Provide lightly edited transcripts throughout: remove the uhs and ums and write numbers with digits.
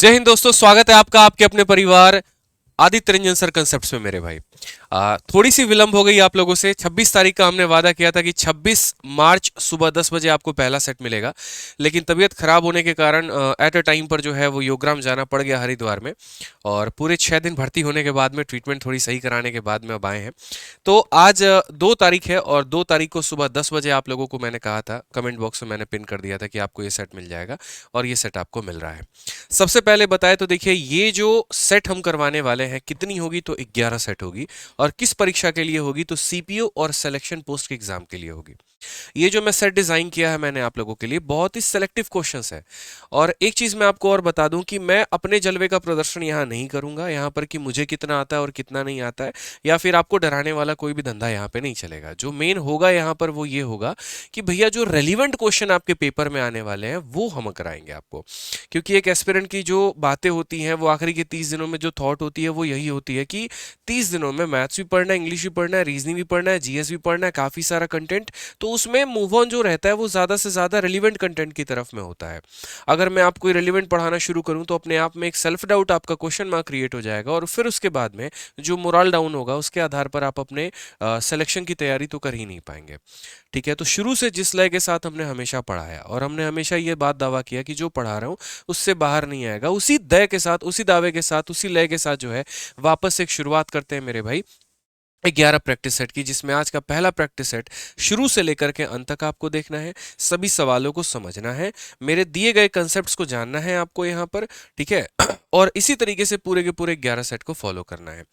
जय हिंद दोस्तों, स्वागत है आपका आपके अपने परिवार आदित्य रंजन सर कंसेप्ट्स में। मेरे भाई थोड़ी सी विलंब हो गई आप लोगों से। 26 तारीख का हमने वादा किया था कि 26 मार्च सुबह 10 बजे आपको पहला सेट मिलेगा, लेकिन तबीयत खराब होने के कारण एट अ टाइम पर जो है वो योगग्राम जाना पड़ गया हरिद्वार में। और पूरे 6 दिन भर्ती होने के बाद में, ट्रीटमेंट थोड़ी सही कराने के बाद में अब आए हैं। तो आज 2 तारीख है और 2 तारीख को सुबह 10 बजे आप लोगों को मैंने कहा था, कमेंट बॉक्स में मैंने पिन कर दिया था कि आपको ये सेट मिल जाएगा, और ये सेट आपको मिल रहा है। सबसे पहले बताए तो देखिए, ये जो सेट हम करवाने वाले हैं कितनी होगी, तो 11 सेट होगी। और किस परीक्षा के लिए होगी, तो सीपीओ और सिलेक्शन पोस्ट के एग्जाम के लिए होगी। ये जो मैं सेट डिजाइन किया है मैंने आप लोगों के लिए, बहुत ही सिलेक्टिव क्वेश्चंस है। और एक चीज मैं आपको और बता दूं कि मैं अपने जलवे का प्रदर्शन यहाँ नहीं करूंगा, यहाँ पर कि मुझे कितना आता है और कितना नहीं आता है, या फिर आपको डराने वाला कोई भी धंधा यहाँ पे नहीं चलेगा। जो मेन होगा यहाँ पर वो ये होगा कि भैया जो रेलिवेंट क्वेश्चन आपके पेपर में आने वाले हैं वो हम कराएंगे आपको। क्योंकि एक एस्पिरेंट की जो बातें होती हैं, वो आखिरी के 30 दिनों में जो थॉट होती है वो यही होती है कि 30 दिनों में मैथ्स भी पढ़ना है, इंग्लिश भी पढ़ना है, रीजनिंग भी पढ़ना है, जीएस भी पढ़ना है, काफी सारा कंटेंट। तो उसमें मूव ऑन जो रहता है वो ज्यादा से ज्यादा रिलीवेंट कंटेंट की तरफ में होता है। अगर मैं आपको रिलीवेंट पढ़ाना शुरू करूं तो अपने आप में एक सेल्फ डाउट, आपका क्वेश्चन मार्क क्रिएट हो जाएगा, और फिर उसके बाद में जो मोरल डाउन होगा उसके आधार पर आप अपने सिलेक्शन की तैयारी तो कर ही नहीं पाएंगे। ठीक है, तो शुरू से जिस लय के साथ हमने हमेशा पढ़ाया, और हमने हमेशा ये बात दावा किया कि जो पढ़ा रहा हूं उससे बाहर नहीं आएगा, उसी दय के साथ, उसी दावे के साथ, उसी लय के साथ जो है वापस से एक शुरुआत करते हैं मेरे भाई 11 प्रैक्टिस सेट की। जिसमें आज का पहला प्रैक्टिस सेट शुरू से लेकर के अंत तक आपको देखना है, सभी सवालों को समझना है, मेरे दिए गए कंसेप्ट्स को जानना है आपको यहाँ पर। ठीक है और इसी तरीके से पूरे के पूरे 11 सेट को फॉलो करना है।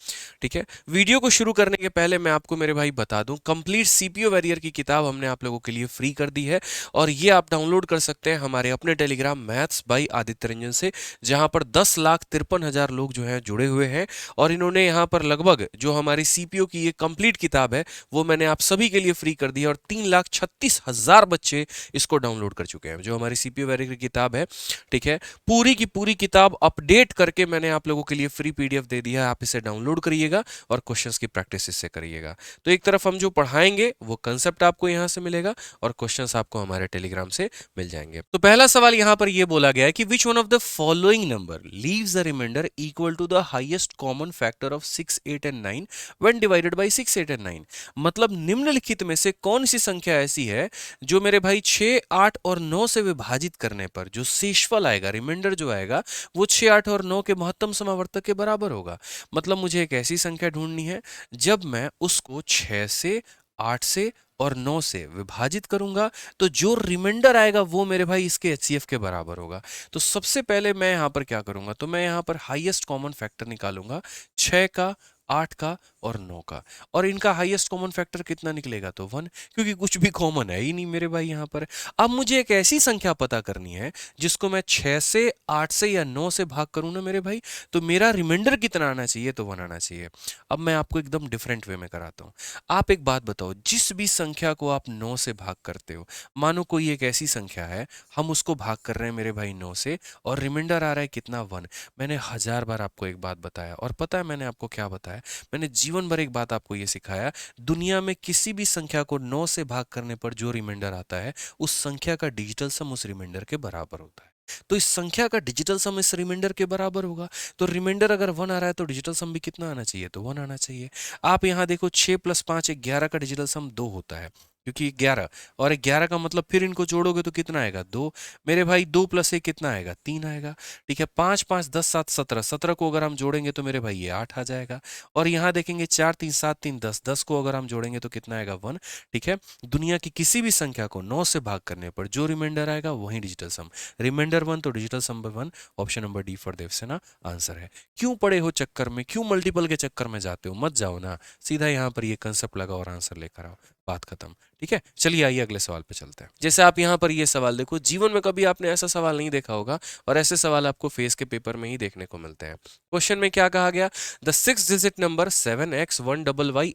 ठीक है, वीडियो को शुरू करने के पहले मैं आपको मेरे भाई बता दूं, कंप्लीट सीपीओ वॉरियर की किताब हमने आप लोगों के लिए फ्री कर दी है, और ये आप डाउनलोड कर सकते हैं हमारे अपने Telegram maths by Aditya Ranjan से, जहां पर 10,53,000 लोग जो हैं जुड़े हुए हैं। और इन्होंने यहाँ पर लगभग जो हमारी सीपीओ की ये कंप्लीट किताब है वो मैंने आप सभी के लिए फ्री कर दी है, और 3,36,000 बच्चे इसको डाउनलोड कर चुके हैं, जो हमारी सीपीओ वैरियर की किताब है। ठीक है, पूरी की पूरी किताब अपडेट करके मैंने आप लोगों के लिए फ्री पीडीएफ दे दिया है, आप इसे डाउनलोड करिएगा और क्वेश्चंस की प्रैक्टिस इससे करिएगा। तो एक तरफ हम जो पढ़ाएंगे वो कंसेप्ट आपको यहाँ से मिलेगा, और क्वेश्चंस आपको हमारे टेलीग्राम से मिल जाएंगे। तो पहला सवाल यहाँ पर ये बोला गया है कि which one of the following number leaves a remainder equal to the highest common factor of 6, 8 and 9 when divided by 6, 8 and 9। मतलब निम्नलिखित में से कौन सी संख्या ऐसी है जो मेरे भाई 6, 8 और 9 से विभाजित करने पर जो शेषफल आएगा, रिमाइंडर जो आएगा, वो 6, 8 और 9 के महत्तम समावर्तक के बराबर होगा। मतलब मुझे एक ऐसी संख्या ढूंढनी है जब मैं उसको 6 से, 8 से और 9 से विभाजित करूंगा तो जो रिमाइंडर आएगा वो मेरे भाई इसके एचसीएफ के बराबर होगा। तो सबसे पहले मैं यहां पर क्या करूंगा, तो मैं यहां पर हाईएस्ट कॉमन फैक्टर निकालूंगा, 6 का, 8 का और 9 का। और इनका हाईएस्ट कॉमन फैक्टर कितना निकलेगा, तो 1, क्योंकि कुछ भी कॉमन है ही नहीं मेरे भाई यहाँ पर। अब मुझे एक ऐसी संख्या पता करनी है जिसको मैं 6 से, 8 से या 9 से भाग करूं ना मेरे भाई, तो मेरा रिमाइंडर कितना आना चाहिए, तो 1 आना चाहिए। अब मैं आपको एकदम डिफरेंट वे में कराता हूं। आप एक बात बताओ, जिस भी संख्या को आप 9 से भाग करते हो, मानो कोई एक ऐसी संख्या है, हम उसको भाग कर रहे हैं मेरे भाई 9 से, और रिमाइंडर आ रहा है कितना, 1। मैंने 1000 बार आपको एक बात बताया, और पता है मैंने आपको क्या बताया, मैंने जीवन भर एक बात आपको यह सिखाया, दुनिया में किसी भी संख्या को 9 से भाग करने पर जो रिमाइंडर आता है उस संख्या का डिजिटल सम उस रिमाइंडर के बराबर होता है। तो इस संख्या का डिजिटल सम इस रिमाइंडर के बराबर होगा। तो रिमाइंडर अगर 1 आ रहा है तो डिजिटल सम भी कितना आना चाहिए, तो 1 आना चाहिए। आप यहां देखो, 6 + 5 11 का डिजिटल सम 2 होता है, क्योंकि 11 और 11 का मतलब फिर इनको जोड़ोगे तो कितना आएगा, 2। मेरे भाई 2 + 1 कितना आएगा, 3 आएगा। ठीक है, 5 5 10 7 17, 17 को अगर हम जोड़ेंगे तो मेरे भाई ये 8 आ जाएगा। और यहाँ देखेंगे 4 3 7 3 10, 10 को अगर हम जोड़ेंगे तो कितना आएगा, 1। ठीक है, दुनिया की किसी भी संख्या को 9 से भाग करने पर जो रिमाइंडर आएगा वही डिजिटल सम, रिमाइंडर 1 तो digital sum 1। Option number D for Devsena answer है। क्यों पड़े हो चक्कर में, क्यों मल्टीपल के चक्कर में जाते हो, मत जाओ ना, सीधा यहाँ पर ये कंसेप्ट लगाओ और आंसर लेकर आओ, बात खत्म। ठीक है, चलिए आइए अगले सवाल पे चलते हैं। जैसे आप यहाँ पर ये सवाल देखो, जीवन में कभी आपने ऐसा सवाल नहीं देखा होगा, और ऐसे सवाल आपको फेस के पेपर में ही देखने को मिलते हैं। क्वेश्चन में क्या कहा गया, the 6 digit number 7x1YY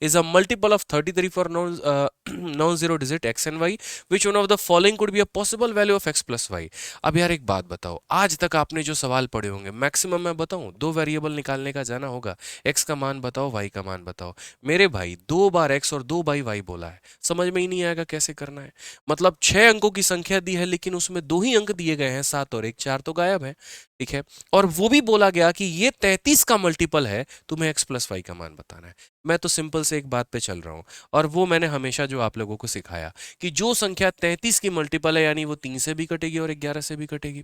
is a multiple of 33 for non-zero digit x and y. Which one of the following could be a possible value of x plus y? अब यार एक बात बताओ, आज तक आपने जो सवाल पढ़े होंगे मैक्सिमम मैं बताऊं 2 वेरिएबल निकालने का जाना होगा, x का मान बताओ, y का मान बताओ। मेरे भाई 2 बार x और 2 बाई वाई बोला है, समझ में ही नहीं आएगा कैसे करना है। मतलब 6 अंकों की संख्या दी है लेकिन उसमें 2 ही अंक दिए गए हैं, 7 और 1, 4 तो गायब है। ठीक है, और वो भी बोला गया कि ये 33 का मल्टीपल है, तुम्हें x प्लस वाई का मान बताना है। मैं तो सिंपल से एक बात पे चल रहा हूँ, और वो मैंने हमेशा जो आप लोगों को सिखाया कि जो संख्या 33 की मल्टीपल है यानी वो 3 से भी कटेगी और 11 से भी कटेगी।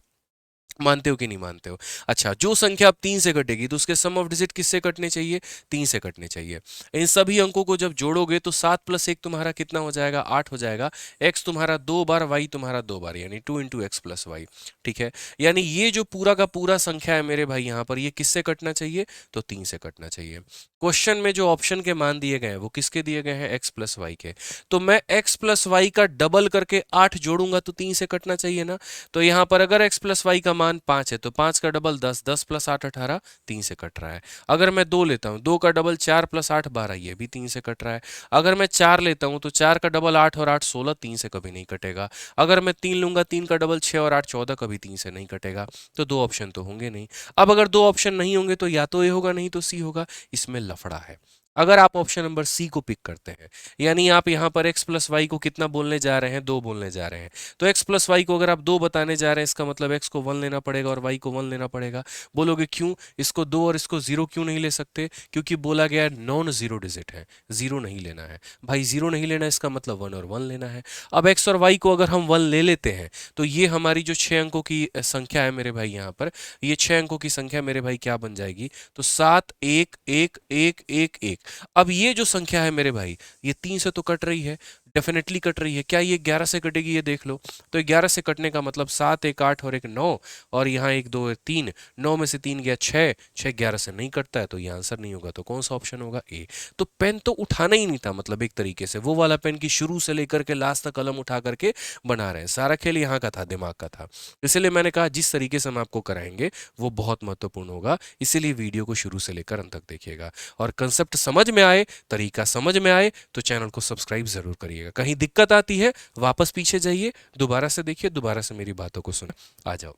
मानते हो कि नहीं मानते हो? अच्छा, जो संख्या अब 3 से कटेगी तो उसके सम ऑफ डिजिट किससे कटने चाहिए? 3 से कटने चाहिए। इन सभी अंकों को जब जोड़ोगे तो 7 प्लस 1 तुम्हारा कितना हो जाएगा? 8 हो जाएगा। x तुम्हारा 2 बार, y तुम्हारा 2 बार, यानी 2 इंटू एक्स प्लस वाई। ठीक है, यानी ये जो पूरा का पूरा संख्या है मेरे भाई यहाँ पर, ये किससे कटना चाहिए? तो 3 से कटना चाहिए। क्वेश्चन में जो ऑप्शन के मान दिए गए हैं वो किसके दिए गए हैं? x प्लस वाई के। तो मैं x प्लस वाई का डबल करके 8 जोड़ूंगा तो 3 से कटना चाहिए ना। तो यहाँ पर अगर x प्लस वाई का मान 5 है तो 5 का डबल 10, 10 प्लस 8 18, 3 से कट रहा है। अगर मैं 2 लेता हूँ, 2 का डबल 4 प्लस 8 12, ये भी 3 से कट रहा है। अगर मैं 4 लेता हूँ तो 4 का डबल 8 और 8 16, 3 से कभी नहीं कटेगा। अगर मैं 3 लूंगा, 3 का डबल 6 और 8 14, कभी 3 से नहीं कटेगा। तो 2 ऑप्शन तो होंगे नहीं। अब अगर 2 ऑप्शन नहीं होंगे तो या तो ए होगा नहीं तो सी होगा। इसमें लफड़ा है। अगर आप ऑप्शन नंबर सी को पिक करते हैं, यानी आप यहां पर x प्लस वाई को कितना बोलने जा रहे हैं? 2 बोलने जा रहे हैं। तो x प्लस वाई को अगर आप 2 बताने जा रहे हैं, इसका मतलब x को 1 लेना पड़ेगा और y को 1 लेना पड़ेगा। बोलोगे क्यों? इसको 2 और इसको 0 क्यों नहीं ले सकते? क्योंकि बोला गया है नॉन जीरो डिजिट है, 0 नहीं लेना है। भाई 0 नहीं लेना, इसका मतलब 1 और 1 लेना है। अब x और y को अगर हम 1 ले लेते हैं तो ये हमारी जो 6 अंकों की संख्या है मेरे भाई, यहाँ पर ये 6 अंकों की संख्या मेरे भाई क्या बन जाएगी? तो 7 1 1 1 1 1। अब ये जो संख्या है मेरे भाई, ये 3 से तो कट रही है, डेफिनेटली कट रही है। क्या ये 11 से कटेगी? ये देख लो। तो 11 से कटने का मतलब 7 1 8 और 1 9, और यहाँ 1 2 3, 9 में से 3 गया 6, 6 11 से नहीं कटता है तो ये आंसर नहीं होगा। तो कौन सा ऑप्शन होगा? ए। तो पेन तो उठाना ही नहीं था, मतलब एक तरीके से वो वाला पेन की शुरू से लेकर के लास्ट तक कलम उठा करके बना रहे हैं। सारा खेल यहाँ का था, दिमाग का था। इसलिए मैंने कहा जिस तरीके से हम आपको कराएंगे वो बहुत महत्वपूर्ण होगा, इसीलिए वीडियो को शुरू से लेकर अंत तक देखिएगा। और कंसेप्ट समझ में आए, तरीका समझ में आए तो चैनल को सब्सक्राइब जरूर करिएगा। कहीं दिक्कत आती है वापस पीछे जाइए, दोबारा से देखिए, दोबारा से मेरी बातों को सुने। आ जाओ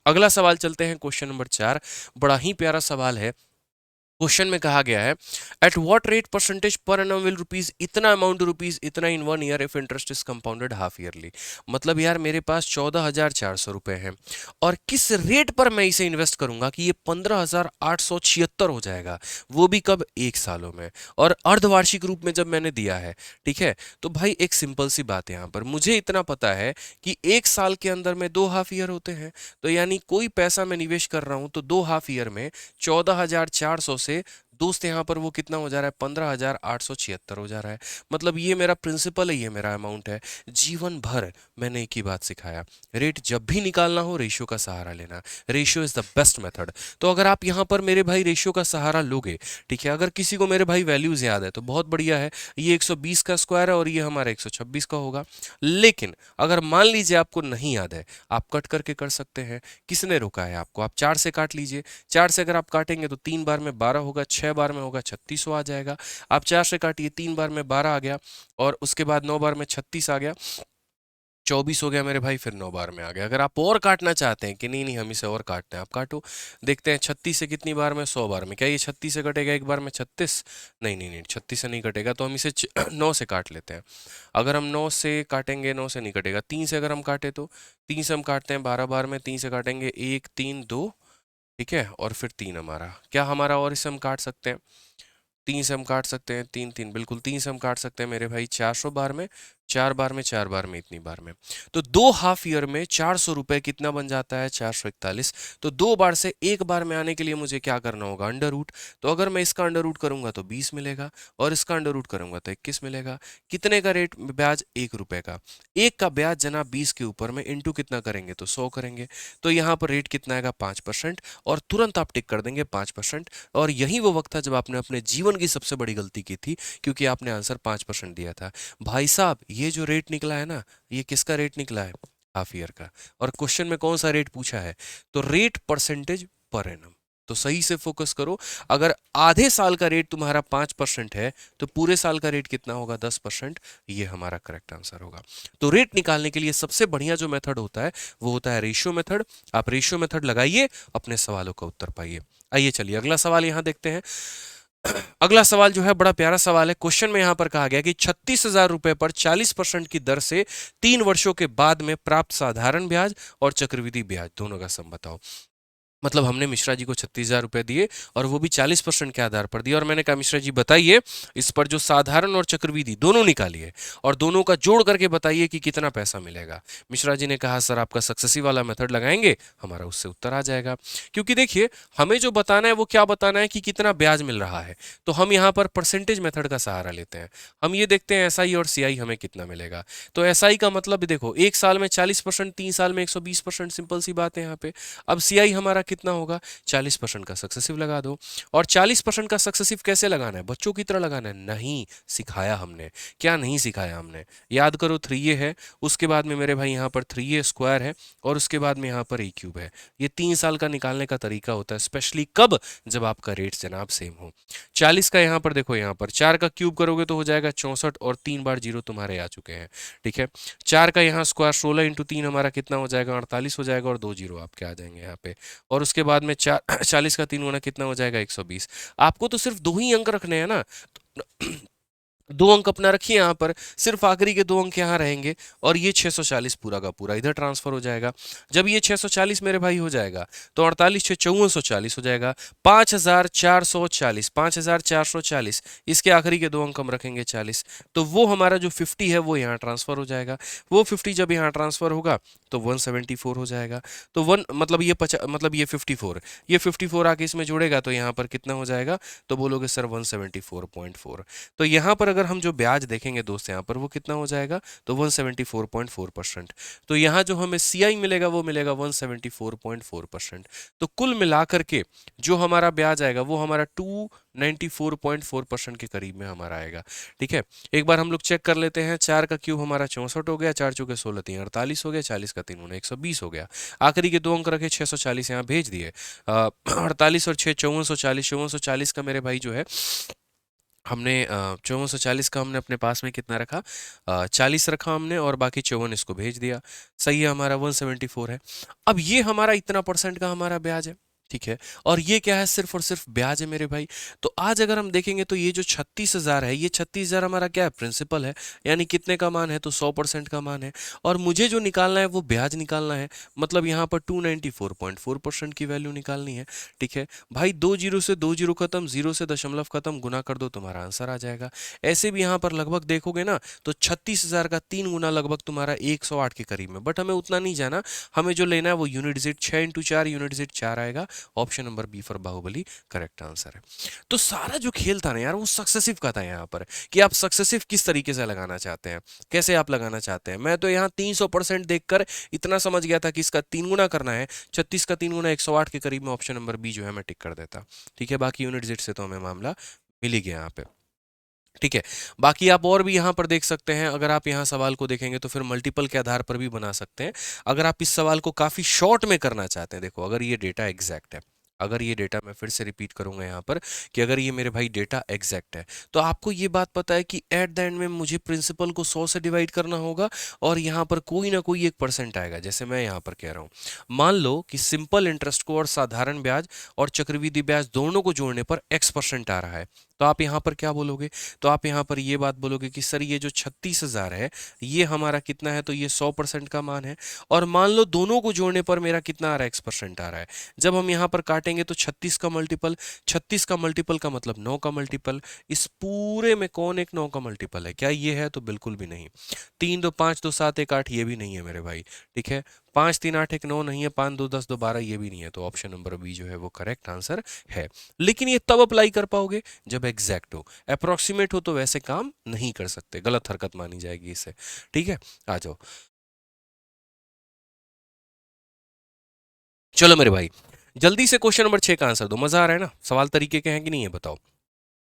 अगला सवाल चलते हैं, क्वेश्चन नंबर 4। बड़ा ही प्यारा सवाल है। क्वेश्चन में कहा गया है, at what rate percentage per annum will rupees इतना अमाउंट रुपीज इतना इन 1 year if interest is compounded half yearly. मतलब यार मेरे पास 14,400 रुपए हैं और किस रेट पर मैं इसे इन्वेस्ट करूंगा कि ये 15,876 हो जाएगा, वो भी कब? 1 सालों में, और अर्धवार्षिक रूप में जब मैंने दिया है। ठीक है, तो भाई एक सिंपल सी बात है, यहाँ पर मुझे इतना पता है कि 1 साल के अंदर में 2 हाफ ईयर होते हैं। तो यानी कोई पैसा मैं निवेश कर रहा हूं तो 2 हाफ ईयर में 14,400 से दोस्त यहाँ पर वो कितना हो जा रहा है? 15,876 हो जा रहा है। मतलब ये मेरा प्रिंसिपल है, ये मेरा अमाउंट है। जीवन भर मैंने एक ही बात सिखाया, रेट जब भी निकालना हो रेशियो का सहारा लेना। Ratio is the best method. तो अगर आप यहाँ पर मेरे भाई रेशियो का सहारा लोगे, ठीक है, अगर किसी को मेरे भाई वैल्यूज याद है तो बहुत बढ़िया है, ये 120 का स्क्वायर है और ये हमारा 126 का होगा। लेकिन अगर मान लीजिए आपको नहीं याद है, आप कट करके कर सकते हैं। किसने रोका है आपको? आप 4 से काट लीजिए। 4 से अगर आप काटेंगे तो 3 बार में 12 होगा, 6 बार में होगा 3600 आ जाएगा। आप 4 से काटिए, 3 बार में 12 आ गया, और उसके बाद 9 बार में 36 आ गया, 24 हो गया मेरे भाई, फिर 9 बार में आ गया। अगर आप और काटना चाहते हैं कि नहीं नहीं हम इसे और काटते हैं, आप काटो। देखते हैं 36 से कितनी बार में? 100 बार में। क्या ये 36 से कटेगा एक बार में? 36? नहीं नहीं नहीं, 36 से नहीं कटेगा, तो हम इसे 9 से काट लेते हैं। अगर हम 9 से काटेंगे, 9 से नहीं कटेगा। 3 से अगर हम काटे तो 3 से हम काटते हैं 12 बार में, 3 से काटेंगे 1 3 2, ठीक है, और फिर 3 हमारा। क्या हमारा और इसे हम काट सकते हैं? 3 से हम काट सकते हैं, 3 3 बिल्कुल 3 से हम काट सकते हैं मेरे भाई 400 बार में, 4 बार में, 4 बार में, इतनी बार में। तो 2 हाफ ईयर में 400 रुपए कितना बन जाता है? 441। तो 2 बार से 1 बार में आने के लिए मुझे क्या करना होगा? Under root. तो अगर मैं इसका अंडर रूट करूंगा तो 20 मिलेगा, और इसका अंडर रूट करूंगा तो 21 मिलेगा। कितने का रेट ब्याज? 1 रुपए का। 1 का ब्याज जनाब 20 के ऊपर में इंटू कितना करेंगे? तो 100 करेंगे। तो यहाँ पर रेट कितना आएगा? 5%, और तुरंत आप टिक कर देंगे 5%। और यही वो वक्त था जब आपने अपने जीवन की सबसे बड़ी गलती की थी, क्योंकि आपने आंसर 5% दिया था। भाई साहब ये जो रेट निकला है ना, ये किसका रेट निकला है? हाफ ईयर का। और क्वेश्चन में कौन सा रेट पूछा है? तो रेट परसेंटेज पर एनम। तो सही से फोकस करो। अगर आधे साल का रेट तुम्हारा 5% है तो पूरे साल का रेट कितना होगा? 10%। ये हमारा करेक्ट आंसर होगा। तो रेट निकालने के लिए सबसे बढ़िया जो मेथड होता है वो होता है रेशियो मेथड। आप रेशियो मेथड लगाइए, अपने सवालों का उत्तर पाइए। आइए चलिए अगला सवाल यहां देखते हैं। अगला सवाल जो है बड़ा प्यारा सवाल है। क्वेश्चन में यहां पर कहा गया कि 36,000 रुपए पर 40% की दर से 3 वर्षों के बाद में प्राप्त साधारण ब्याज और चक्रवृद्धि ब्याज दोनों का सम बताओ। मतलब हमने मिश्रा जी को 36,000 रुपए दिए और वो भी 40% के आधार पर दिए, और मैंने कहा मिश्रा जी बताइए इस पर जो साधारण और चक्रवृद्धि दोनों निकालिए और दोनों का जोड़ करके बताइए कि कितना पैसा मिलेगा। मिश्रा जी ने कहा सर आपका सक्सेसिव वाला मेथड लगाएंगे, हमारा उससे उत्तर आ जाएगा। क्योंकि देखिए हमें जो बताना है वो क्या बताना है कि कितना ब्याज मिल रहा है, तो हम यहाँ पर परसेंटेज मेथड का सहारा लेते हैं। हम ये देखते हैं एसआई और सीआई हमें कितना मिलेगा। तो एसआई का मतलब देखो 1 साल में 40%, 3 साल में 120%, सिंपल सी बात है यहाँ पे। अब सीआई हमारा कितना होगा, 40% का सक्सेसिव लगा दो। और 40% का सक्सेसिव कैसे लगाना है, बच्चों की तरह लगाना है? नहीं सिखाया हमने। क्या नहीं सिखाया हमने? याद करो 3a है, उसके बाद में मेरे भाई यहाँ पर 3a स्क्वायर है, और उसके बाद में यहाँ पर a क्यूब है। ये 3 साल का निकालने का तरीका होता है, स्पेशली कब, जब आपका रेट जनाब सेम हो। 40 का यहाँ पर देखो, यहाँ पर 4 का क्यूब करोगे तो हो जाएगा 64, और 3 बार जीरो तुम्हारे आ चुके हैं। ठीक है, 4 का यहाँ स्क्वायर 16 इंटू 3 हमारा कितना हो जाएगा, 48 हो जाएगा, और 2 जीरो आपके आ जाएंगे यहाँ पे। और उसके बाद में 40 का 3 गुना कितना हो जाएगा, 120। आपको तो सिर्फ 2 ही अंक रखने हैं ना, तो 2 अंक अपना रखिए यहाँ पर, सिर्फ आखिरी के 2 अंक यहाँ रहेंगे, और ये 640 पूरा का पूरा इधर ट्रांसफर हो जाएगा। जब ये 640 मेरे भाई हो जाएगा तो 48 6 5440 हो जाएगा, 5440, 5440, इसके आखिरी के 2 अंक हम रखेंगे 40। तो वो हमारा जो 50 है वो यहाँ ट्रांसफर हो जाएगा। वो 50 जब यहाँ ट्रांसफर होगा तो 174 हो जाएगा। तो वन मतलब ये मतलब ये 54, ये 54 आके इसमें जुड़ेगा तो यहाँ पर कितना हो जाएगा, तो बोलोगे सर 174.4। तो यहाँ पर अगर हम जो ब्याज देखेंगे दोस्त यहाँ पर वो कितना हो जाएगा, तो 174.4%। तो यहाँ जो हमें सीआई मिलेगा वो मिलेगा 174.4%। तो कुल मिलाकर के जो हमारा ब्याज आएगा वो हमारा 294.4% के करीब में हमारा आएगा। ठीक है, एक बार हम लोग चेक कर लेते हैं। 4 का क्यूब हमारा 64 हो गया, 4 चौके 16 3 48 हो गया, 40 का 3 गुना 120 हो गया। आखिरी के 2 अंक रखे 640 यहाँ भेज दिए। 48 और 6 5440, 5440 का मेरे भाई जो है हमने 5440 का हमने अपने पास में कितना रखा, 40 रखा हमने, और बाकी 54 इसको भेज दिया। सही है, हमारा 174 है। अब ये हमारा इतना परसेंट का हमारा ब्याज है। ठीक है, और ये क्या है, सिर्फ और सिर्फ ब्याज है मेरे भाई। तो आज अगर हम देखेंगे तो ये जो 36,000 है, ये 36,000 हमारा क्या है, प्रिंसिपल है। यानी कितने का मान है, तो 100% का मान है। और मुझे जो निकालना है वो ब्याज निकालना है, मतलब यहाँ पर 294.4% की वैल्यू निकालनी है। ठीक है भाई, 2 जीरो से 2 जीरो खत्म, 0 से दशमलव खत्म, गुना कर दो तुम्हारा आंसर आ जाएगा। ऐसे भी यहाँ पर लगभग देखोगे ना तो 36,000 का 3 गुना लगभग तुम्हारा 108 के करीब में। बट हमें उतना नहीं जाना, हमें जो लेना है वो unit digit 6 into 4, unit digit 4 आएगा। Option number B for Baahubali correct answer है। तो सारा जो खेल था ना यार वो सक्सेसिव का था यहाँ पर, कि आप सक्सेसिव किस तरीके से लगाना चाहते हैं, कैसे आप लगाना चाहते हैं। मैं तो यहाँ 300% देखकर इतना समझ गया था कि इसका 3 गुना करना है, 36 का 3 गुना 108 के करीब में, ऑप्शन नंबर बी जो है मैं टिक कर देता। ठीक है, बाकी यूनिट जेड से तो हमें मामला मिल ही गया यहाँ पे। ठीक है, बाकी आप और भी यहाँ पर देख सकते हैं। अगर आप यहाँ सवाल को देखेंगे तो फिर मल्टीपल के आधार पर भी बना सकते हैं। अगर आप इस सवाल को काफी शॉर्ट में करना चाहते हैं, देखो अगर ये डेटा एग्जैक्ट है, अगर ये डेटा, मैं फिर से रिपीट करूंगा यहाँ पर, कि अगर ये मेरे भाई डेटा एग्जैक्ट है तो आपको ये बात पता है कि एट द एंड में मुझे प्रिंसिपल को 100 से डिवाइड करना होगा, और यहाँ पर कोई ना कोई 1% आएगा। जैसे मैं यहाँ पर कह रहा हूँ, मान लो कि सिंपल इंटरेस्ट को और साधारण ब्याज और चक्रवृद्धि ब्याज दोनों को जोड़ने पर x% आ रहा है, तो आप यहाँ पर क्या बोलोगे, तो आप यहाँ पर ये बात बोलोगे कि सर ये जो 36,000 है ये हमारा कितना है, तो ये 100% का मान है, और मान लो दोनों को जोड़ने पर मेरा कितना आ रहा है, x% आ रहा है। जब हम यहाँ पर काटेंगे तो 36 का मल्टीपल, 36 का मल्टीपल का मतलब 9 का मल्टीपल। इस पूरे में कौन एक 9 का मल्टीपल है, क्या ये है, तो बिल्कुल भी नहीं। 3 2 5 2 7 1 8 ये भी नहीं है मेरे भाई। ठीक है, 5 3 8 1 9 नहीं है, 5 2 10 2 12 ये भी नहीं है। तो ऑप्शन नंबर बी जो है वो करेक्ट आंसर है। लेकिन ये तब अप्लाई कर पाओगे जब एग्जैक्ट हो, अप्रोक्सीमेट हो तो वैसे काम नहीं कर सकते, गलत हरकत मानी जाएगी इसे। ठीक है, आ जाओ। चलो मेरे भाई जल्दी से क्वेश्चन नंबर 6 का आंसर दो। मजा आ रहा है ना, सवाल तरीके के हैं कि नहीं है बताओ।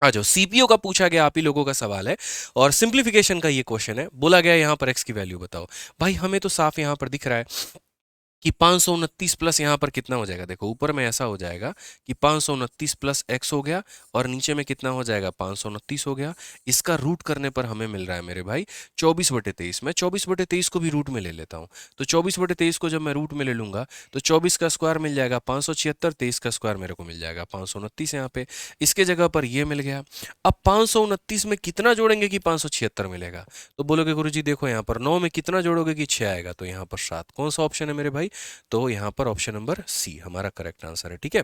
आ जाओ, सीपीओ का पूछा गया, आप ही लोगों का सवाल है, और सिंप्लीफिकेशन का ये क्वेश्चन है। बोला गया यहाँ पर एक्स की वैल्यू बताओ। भाई हमें तो साफ यहाँ पर दिख रहा है कि 529 प्लस यहाँ पर कितना हो जाएगा, देखो ऊपर में ऐसा हो जाएगा कि 529 प्लस एक्स हो गया और नीचे में कितना हो जाएगा 529 हो गया। इसका रूट करने पर हमें मिल रहा है मेरे भाई 24/23। मैं 24/23 को भी रूट में ले लेता हूँ, तो 24/23 को जब मैं रूट में ले लूंगा तो 24 का स्क्वायर मिल जाएगा 576, 23 का स्क्वायर मेरे को मिल जाएगा 529 यहाँ पे, इसके जगह पर ये मिल गया। अब 529 में कितना जोड़ेंगे कि 576 मिलेगा, तो बोलोगे गुरुजी देखो यहाँ पर 9 में कितना जोड़ोगे कि 6 आएगा, तो यहाँ पर 7। कौन सा ऑप्शन है मेरे भाई, तो यहाँ पर ऑप्शन नंबर सी हमारा करेक्ट आंसर है। ठीक है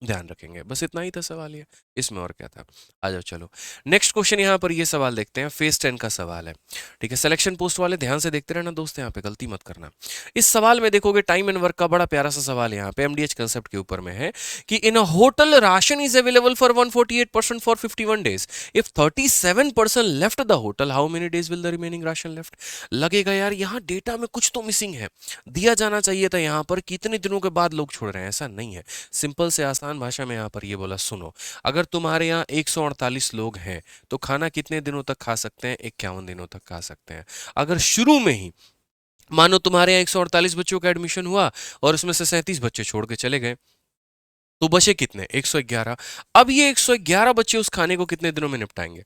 ध्यान रखेंगे, बस इतना ही था सवाल ये, इसमें और क्या था। आ जाओ चलो नेक्स्ट क्वेश्चन यहाँ पर ये सवाल देखते हैं, फेज 10 का सवाल है। ठीक है सिलेक्शन पोस्ट वाले ध्यान से देखते रहना दोस्त, यहाँ पे गलती मत करना। इस सवाल में देखोगे टाइम एंड वर्क का बड़ा प्यारा सा सवाल यहाँ पे एमडीएच कंसेप्ट के ऊपर में है कि in a hotel ration is available for 148% for 51 days, if 37% left the hotel, how many days will the remaining ration left. लगेगा यार यहाँ डेटा में कुछ तो मिसिंग है, दिया जाना चाहिए था यहाँ पर कितने दिनों के बाद लोग छोड़ रहे हैं, ऐसा नहीं है। सिंपल से आसान भाषा में यहाँ पर ये बोला, सुनो अगर तुम्हारे यहाँ 148 लोग हैं तो खाना कितने दिनों तक खा सकते हैं, 51 दिनों तक खा सकते हैं। अगर शुरू में ही मानो तुम्हारे यहाँ 148 बच्चों का एडमिशन हुआ और उसमें से 37 बच्चे छोड़ के चले गए, तो बचे कितने 111। अब ये 111 बच्चे उस खाने को कितने दिनों में निपटाएंगे,